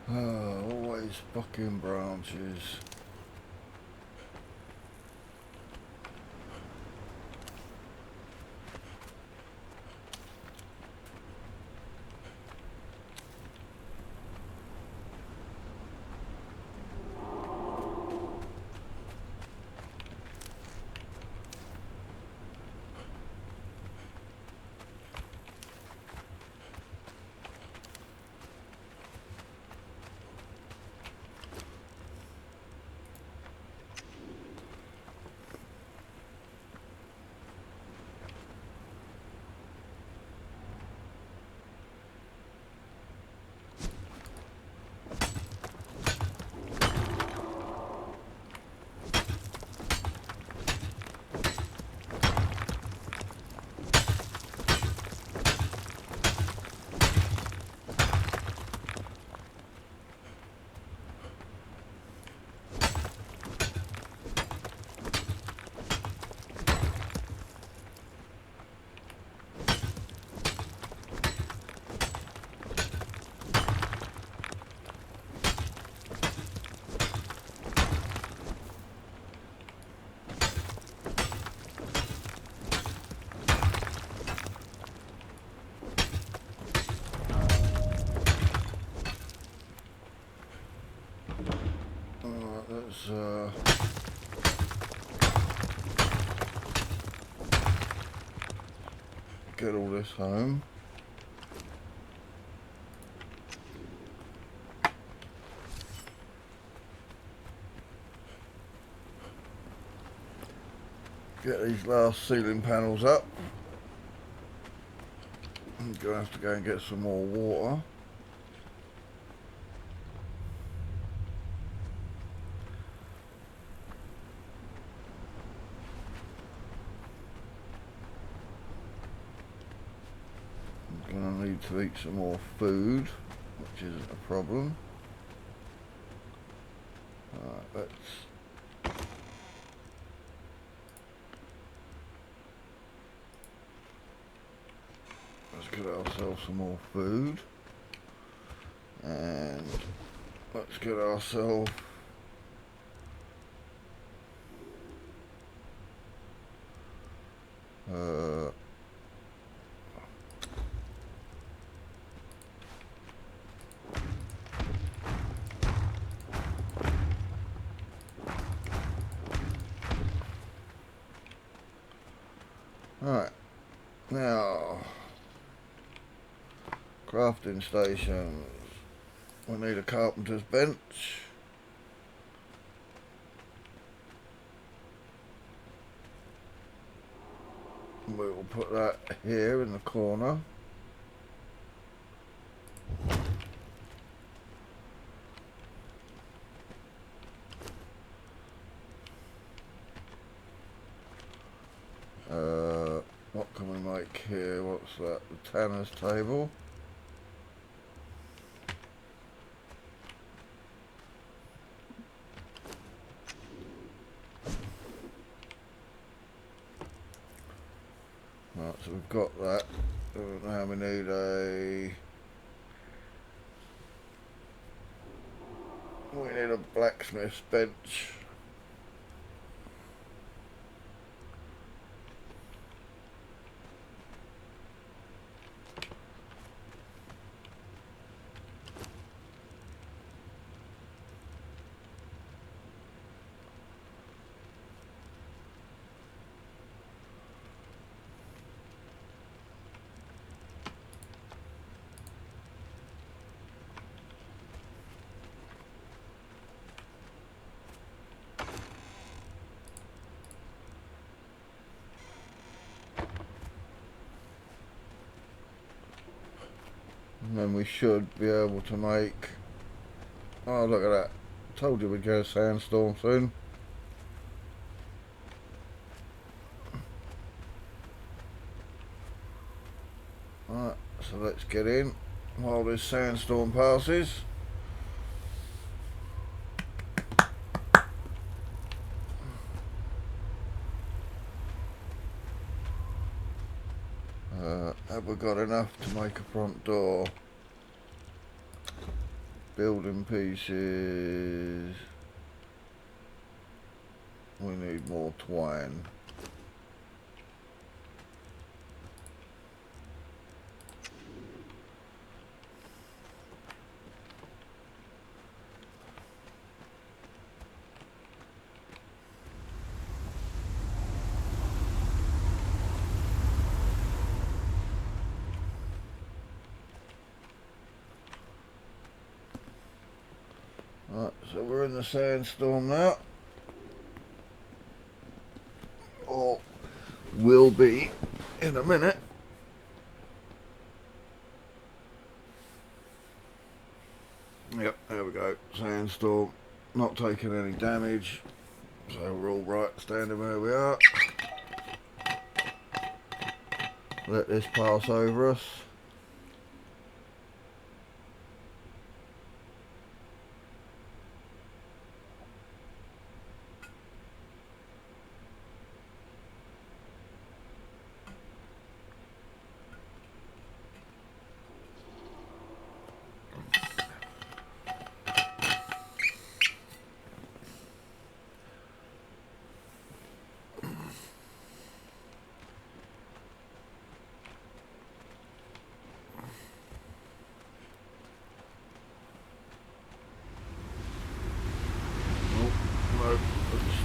Always fucking branches. get all this home. Get these last ceiling panels up. I'm gonna have to go and get some more water. I'm gonna need to eat some more food, which isn't a problem. Alright, let's get ourselves some more food, and let's get ourselves alright, now crafting stations. We need a carpenter's bench. We will put that here in the corner. What can we make here? What's that? The tanner's table. Right, so we've got that. Now we need a blacksmith's bench. And then we should be able to make... Oh, look at that. Told you we'd get a sandstorm soon. Alright, so let's get in while this sandstorm passes. Have we got enough to make a front door? Building pieces. We need more twine. Right, so we're in the sandstorm now. Or will be in a minute. Yep, there we go. Sandstorm, not taking any damage. So we're all right standing where we are. Let this pass over us.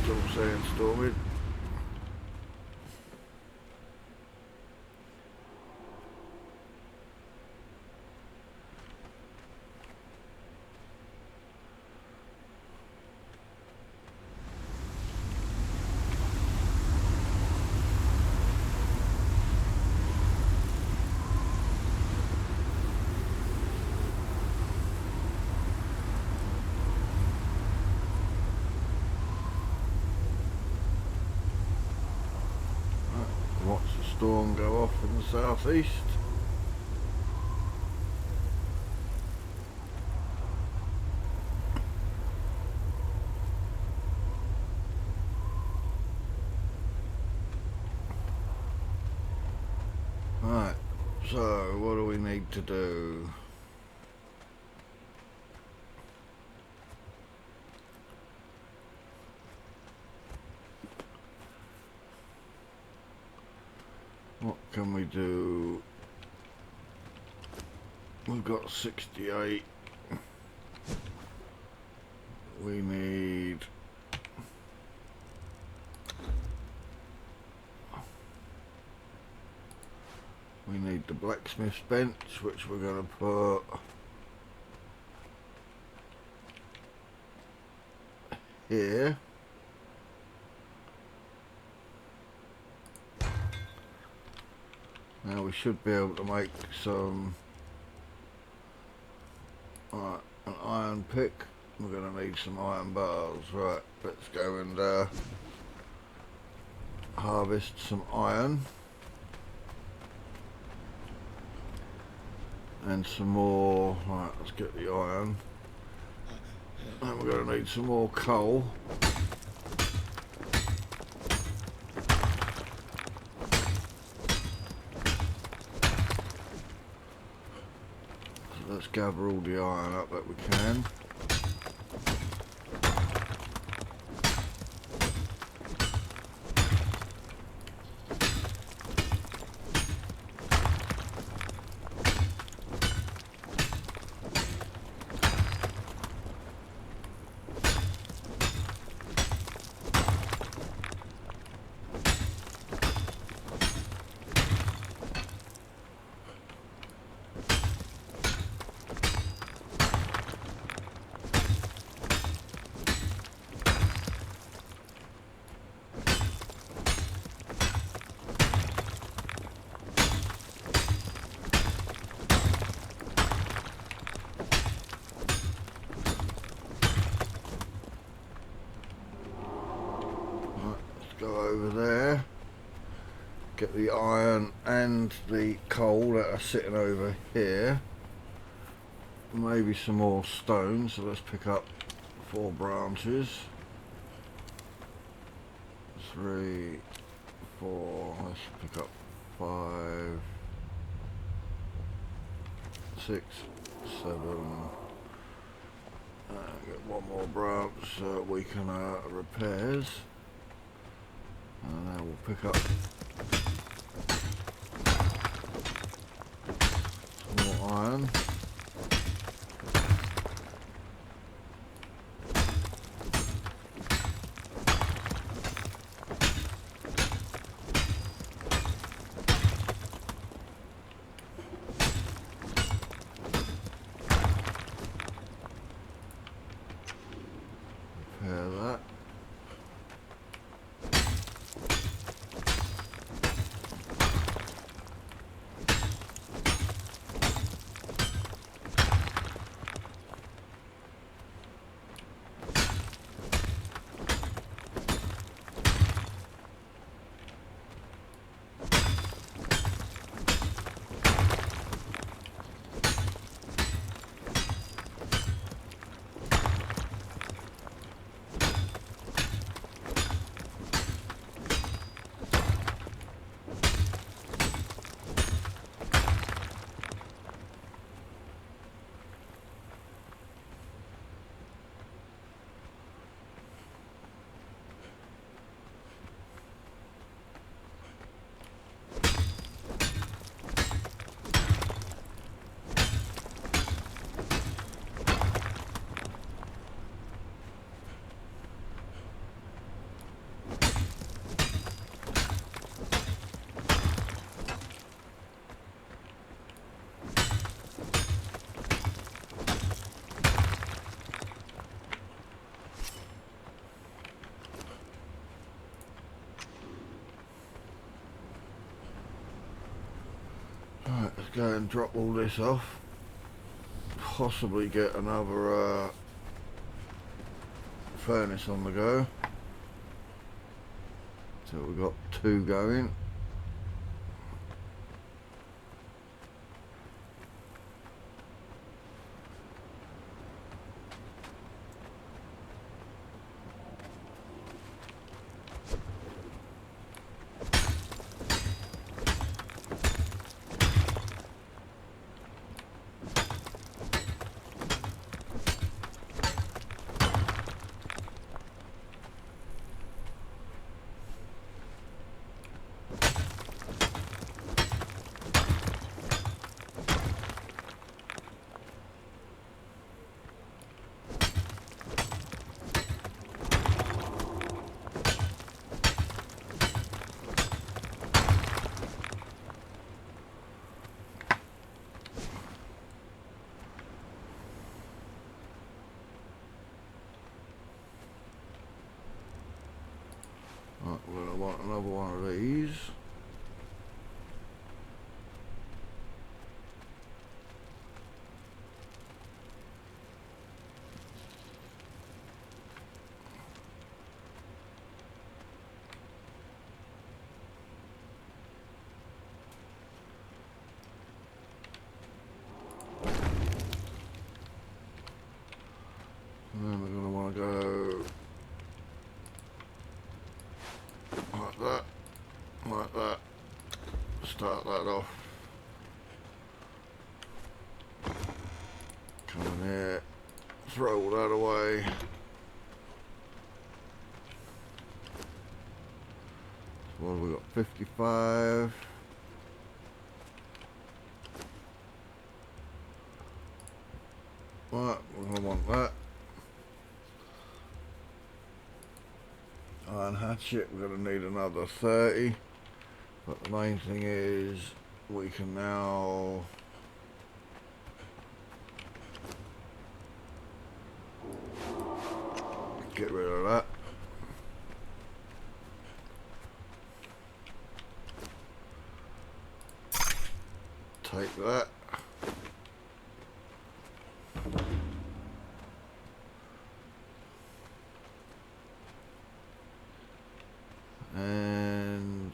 Still sandstorming. storm go off in the southeast. Right, so what do we need to do? What can we do? We've got 68. We need the blacksmith's bench, which we're going to put here. Now we should be able to make some an iron pick. We're going to need some iron bars. Right, let's go and harvest some iron and some more. Right, let's get the iron, and we're going to need some more coal. Let's gather all the iron up that we can. Go over there, get the iron and the coal that are sitting over here, maybe some more stone, so let's pick up 4 branches, 3, 4, let's pick up 5, 6, 7, get 1 more branch so we can repairs. And now we'll pick up some more iron. Repair that. Right, let's go and drop all this off. Possibly get another furnace on the go. So we've got 2 going. another one of these. And then we're going to want to go like that, start that off. Come in here, throw all that away. So what have we got? 55. Right, we're going to want that. Iron hatchet, we're going to need another 30. But the main thing is we can now get rid of that. Take that. And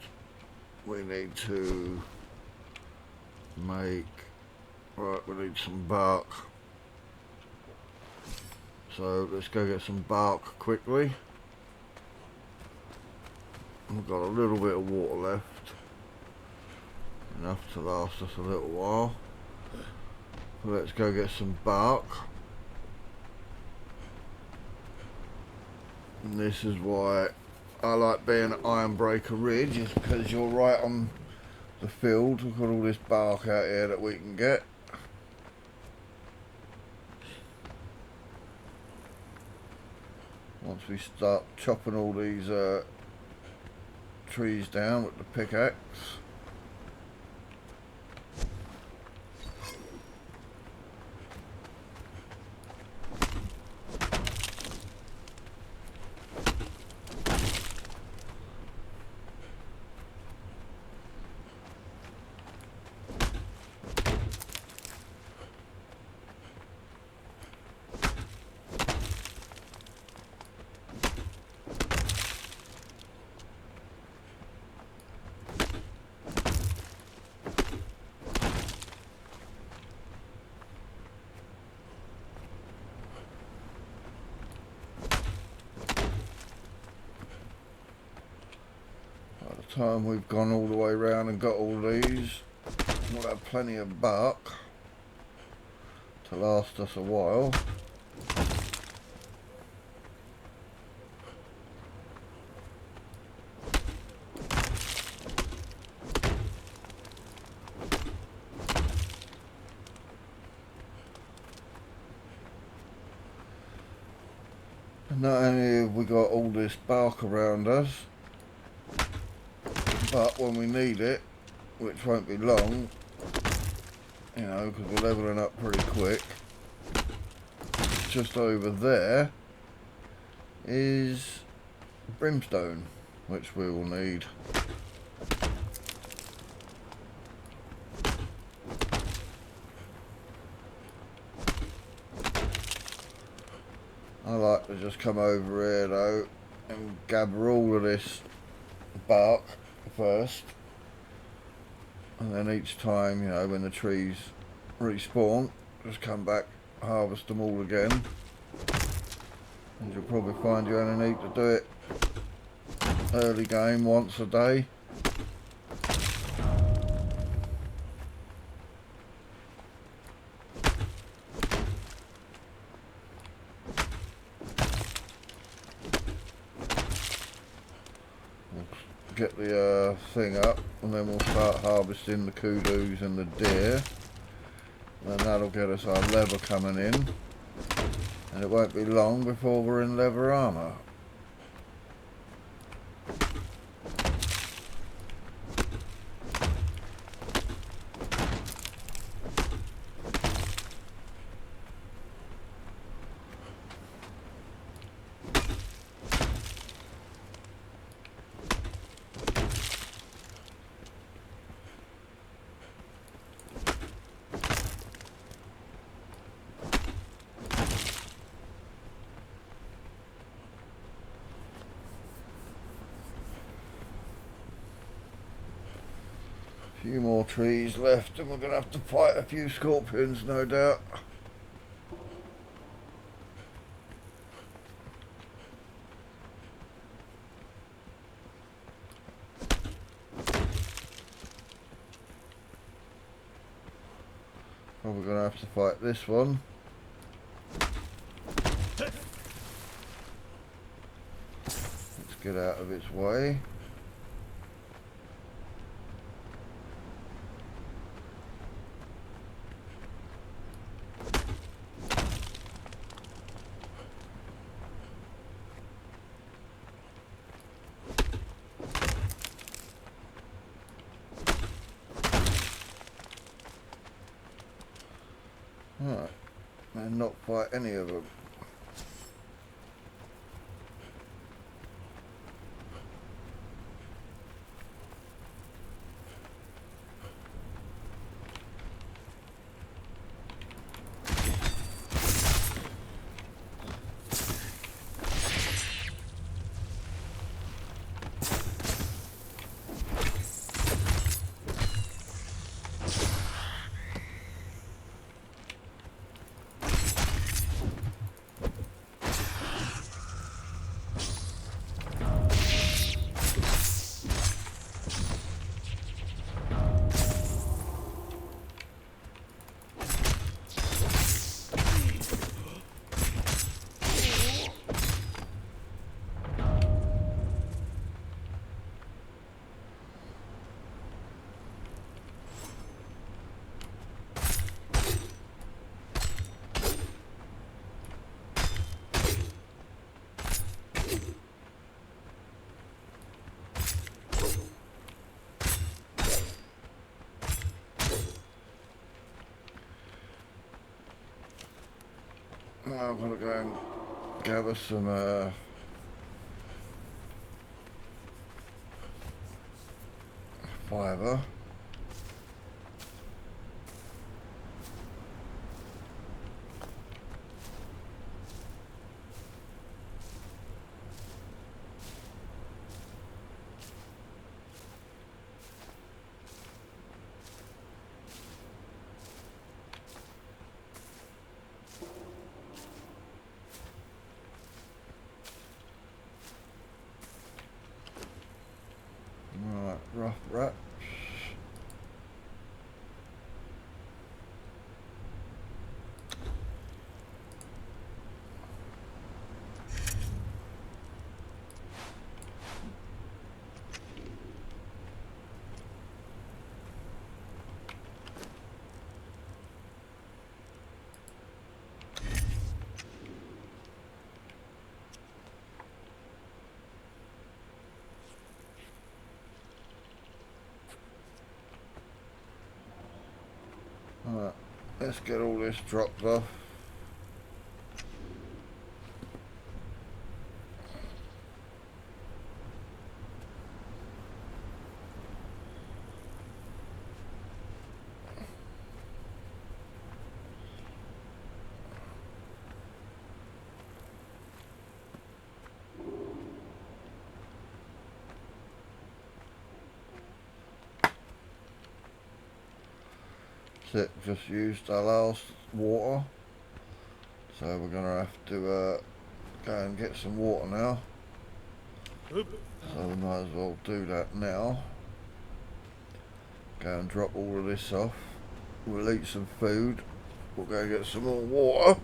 we need to make, right, we need some bark. So let's go get some bark quickly. We've got a little bit of water left, enough to last us a little while. So let's go get some bark. And this is why I like being at Ironbreaker Ridge, is because you're right on the field. We've got all this bark out here that we can get. Once we start chopping all these trees down with the pickaxe. Time we've gone all the way around and got all these, we'll have plenty of bark to last us a while. And not only have we got all this bark around us, but when we need it, which won't be long, you know, because we're levelling up pretty quick, just over there is brimstone, which we will need. I like to just come over here though and gather all of this bark first, and then each time, you know, when the trees respawn, just come back, harvest them all again, and you'll probably find you only need to do it early game once a day. Get the thing up, and then we'll start harvesting the kudus and the deer, and that'll get us our leather coming in, and it won't be long before we're in leather armour. trees left, and we're going to have to fight a few scorpions, no doubt. Probably going to have to fight this one. Let's get out of its way. Alright, and not fight any of them. Now I'm going to go and gather some fibre. Right, rough rats. Alright, let's get all this dropped off. Just used our last water, so we're gonna have to go and get some water now. So we might as well do that now. Go and drop all of this off. We'll eat some food. We'll go get some more water.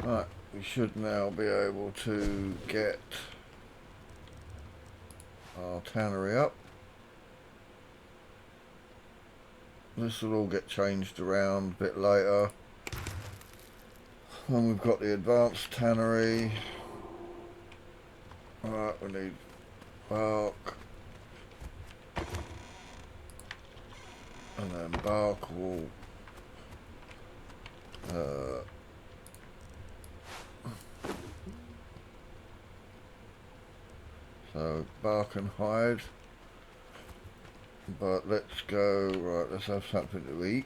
Right, we should now be able to get our tannery up. This will all get changed around a bit later. And we've got the advanced tannery. Alright, we need bark. And then bark will so bark and hide. But let's go, right, let's have something to eat.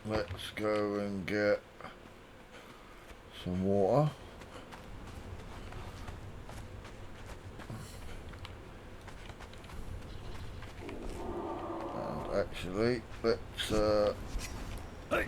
Let's go and get some water. And actually, let's Hey.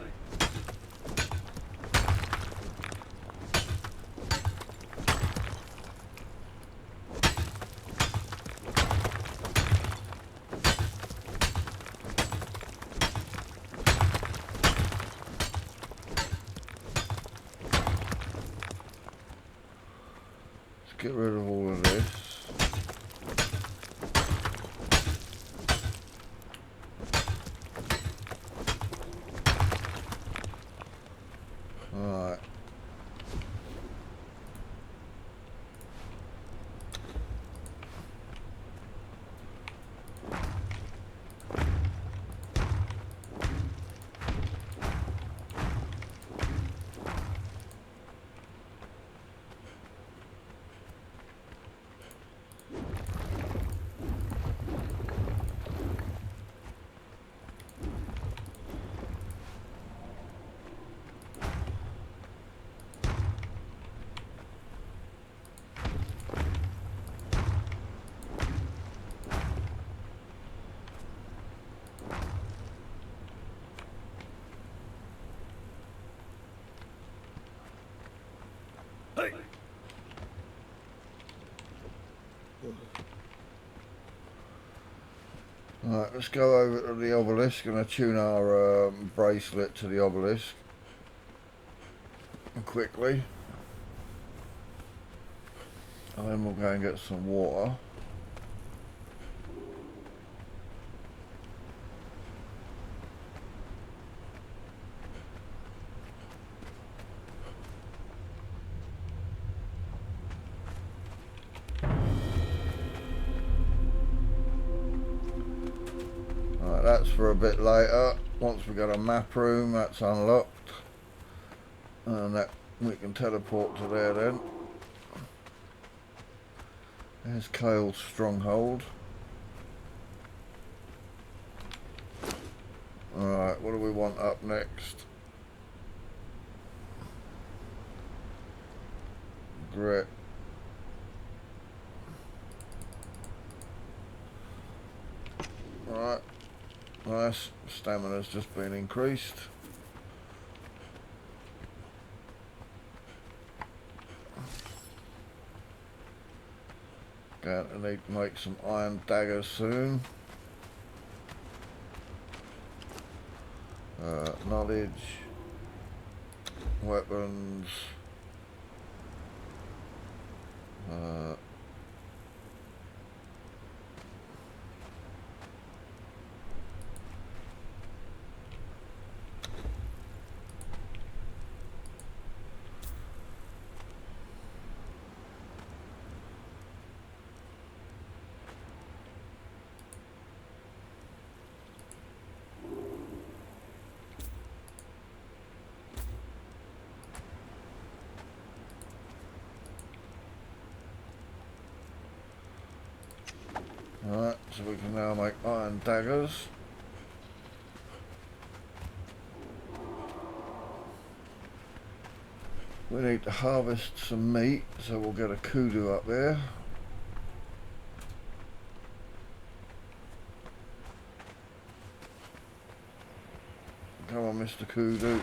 get rid of all of this. Alright. Hey. Alright, let's go over to the obelisk and attune our bracelet to the obelisk quickly. And then we'll go and get some water. That's for a bit later. Once we got a map room, that's unlocked, and that we can teleport to there then. There's Kale's stronghold. Alright, what do we want up next? Grit. Right. Nice, stamina's just been increased. Going to need to make some iron daggers soon. Knowledge, weapons, Alright, so we can now make iron daggers. We need to harvest some meat, so we'll get a kudu up there. Come on, Mr. Kudu.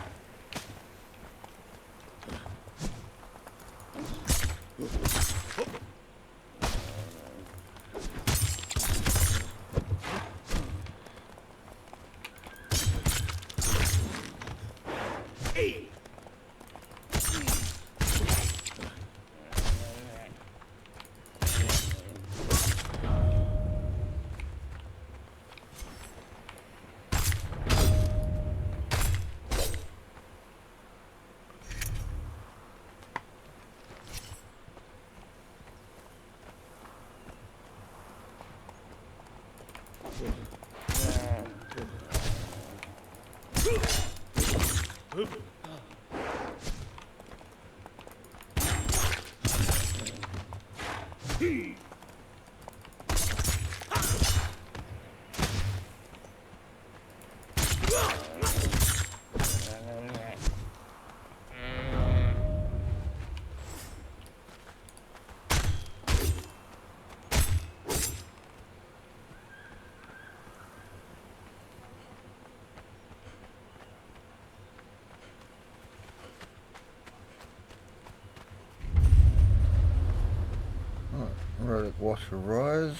Relic water rise.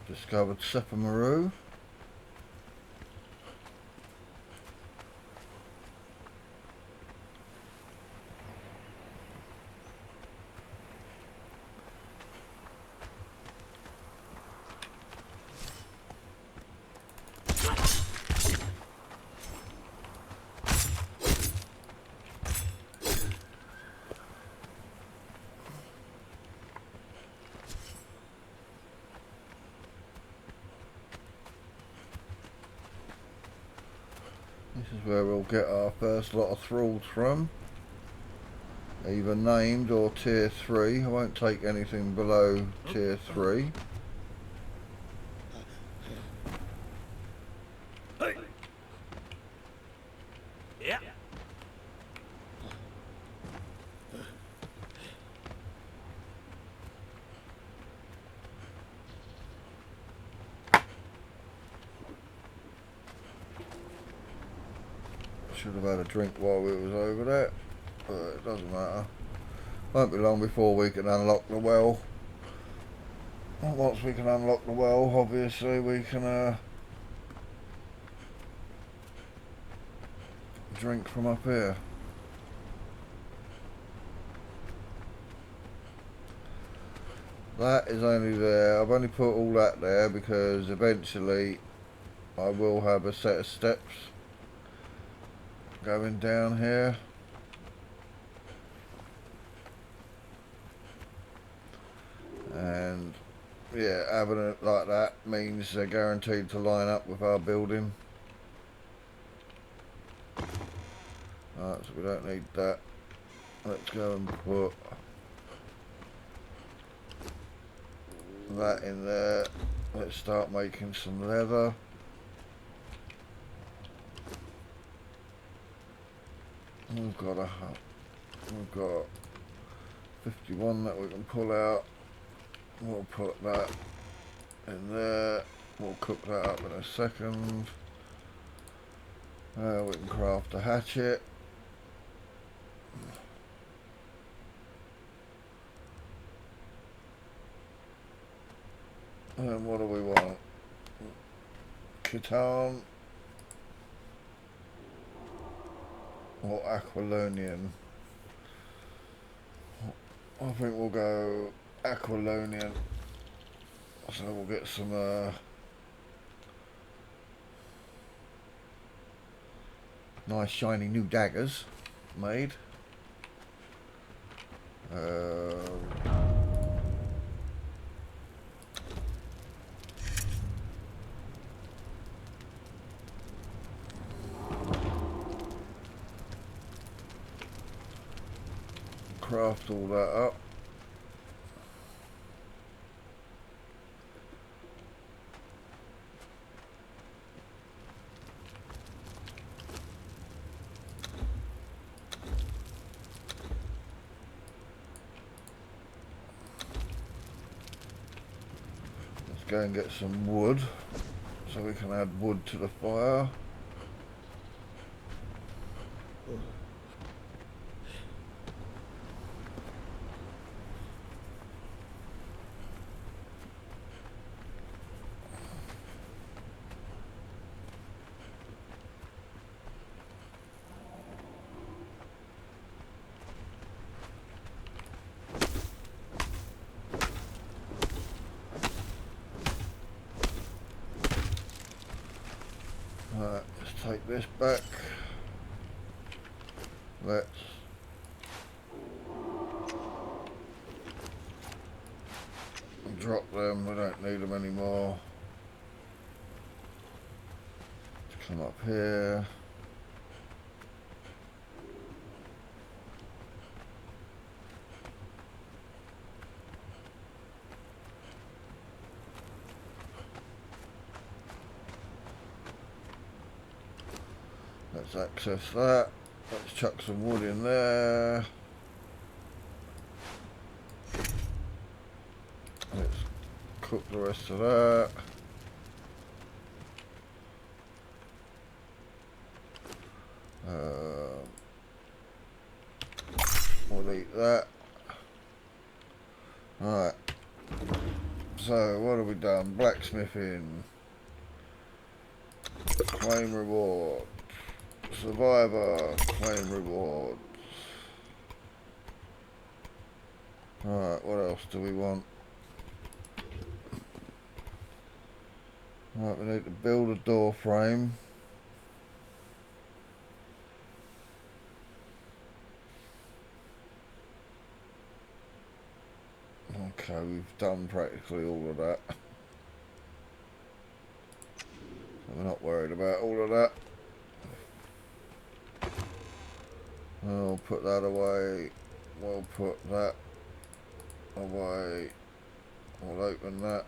Discovered Sepamaru. This is where we'll get our first lot of thralls from, either named or tier 3. I won't take anything below tier 3. Yeah. Should have had a drink while we was over there, but it doesn't matter. Won't be long before we can unlock the well. And once we can unlock the well, obviously we can drink from up here. That is only there. I've only put all that there because eventually I will have a set of steps going down here. And yeah, having it like that means they're guaranteed to line up with our building. Alright, so we don't need that. Let's go and put that in there. Let's start making some leather. We've got 51 that we can pull out. We'll put that in there. We'll cook that up in a second. We can craft a hatchet. And what do we want? Khitan or Aquilonian? I think we'll go Aquilonian. So we'll get some nice shiny new daggers made. Craft all that up. Let's go and get some wood so we can add wood to the fire. take this back. Let's drop them, we don't need them anymore. Let's come up here. Let's access that. Let's chuck some wood in there. Let's cook the rest of that. We'll eat that. Alright. So, what have we done? Blacksmithing. Claim reward. Survivor. Claim reward. Alright, what else do we want? Right, we need to build a door frame. Okay, we've done practically all of that. We're not worried about all of that. We'll put that away. We'll put that away. We'll open that.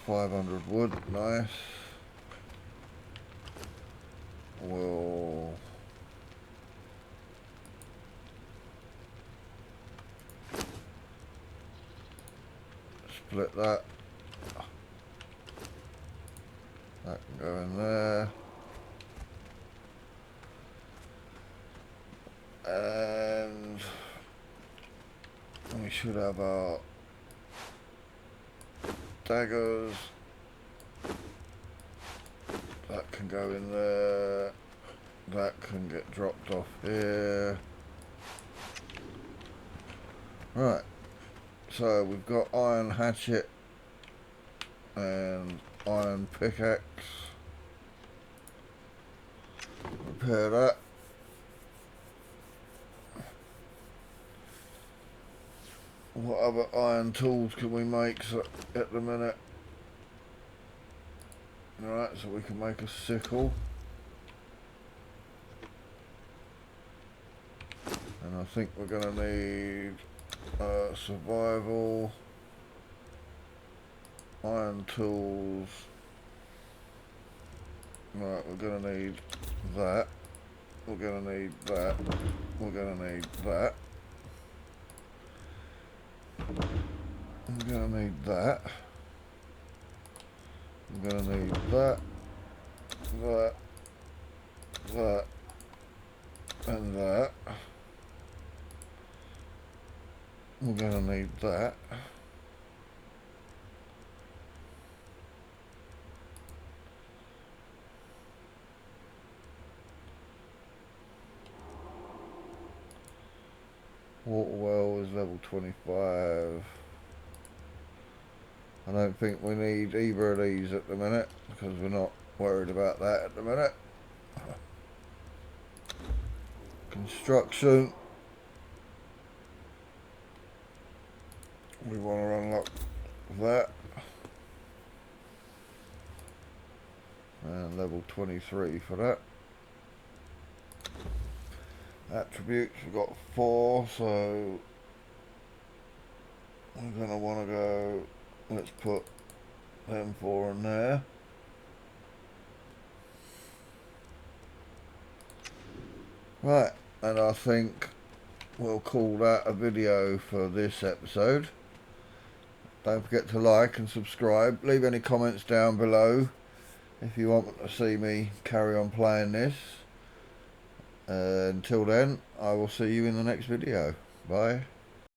500 wood, nice. We'll split that. That can go in there. And we should have our daggers. That can go in there. That can get dropped off here. Right. So we've got iron hatchet and iron pickaxe. Repair that. What other iron tools can we make at the minute? Alright, so we can make a sickle. And I think we're going to need survival, iron tools. Right, we're going to need that. We're going to need that. We're going to need that. I'm gonna need that. I'm gonna need that, that, and that. We're gonna need that. Water well is level 25. I don't think we need either of these at the minute because we're not worried about that at the minute. Construction. We want to unlock that. And level 23 for that. Attributes, we've got 4, so we're going to want to go, let's put them 4 in there. Right, and I think we'll call that a video for this episode. Don't forget to like and subscribe. Leave any comments down below if you want to see me carry on playing this. Until then, I will see you in the next video. Bye.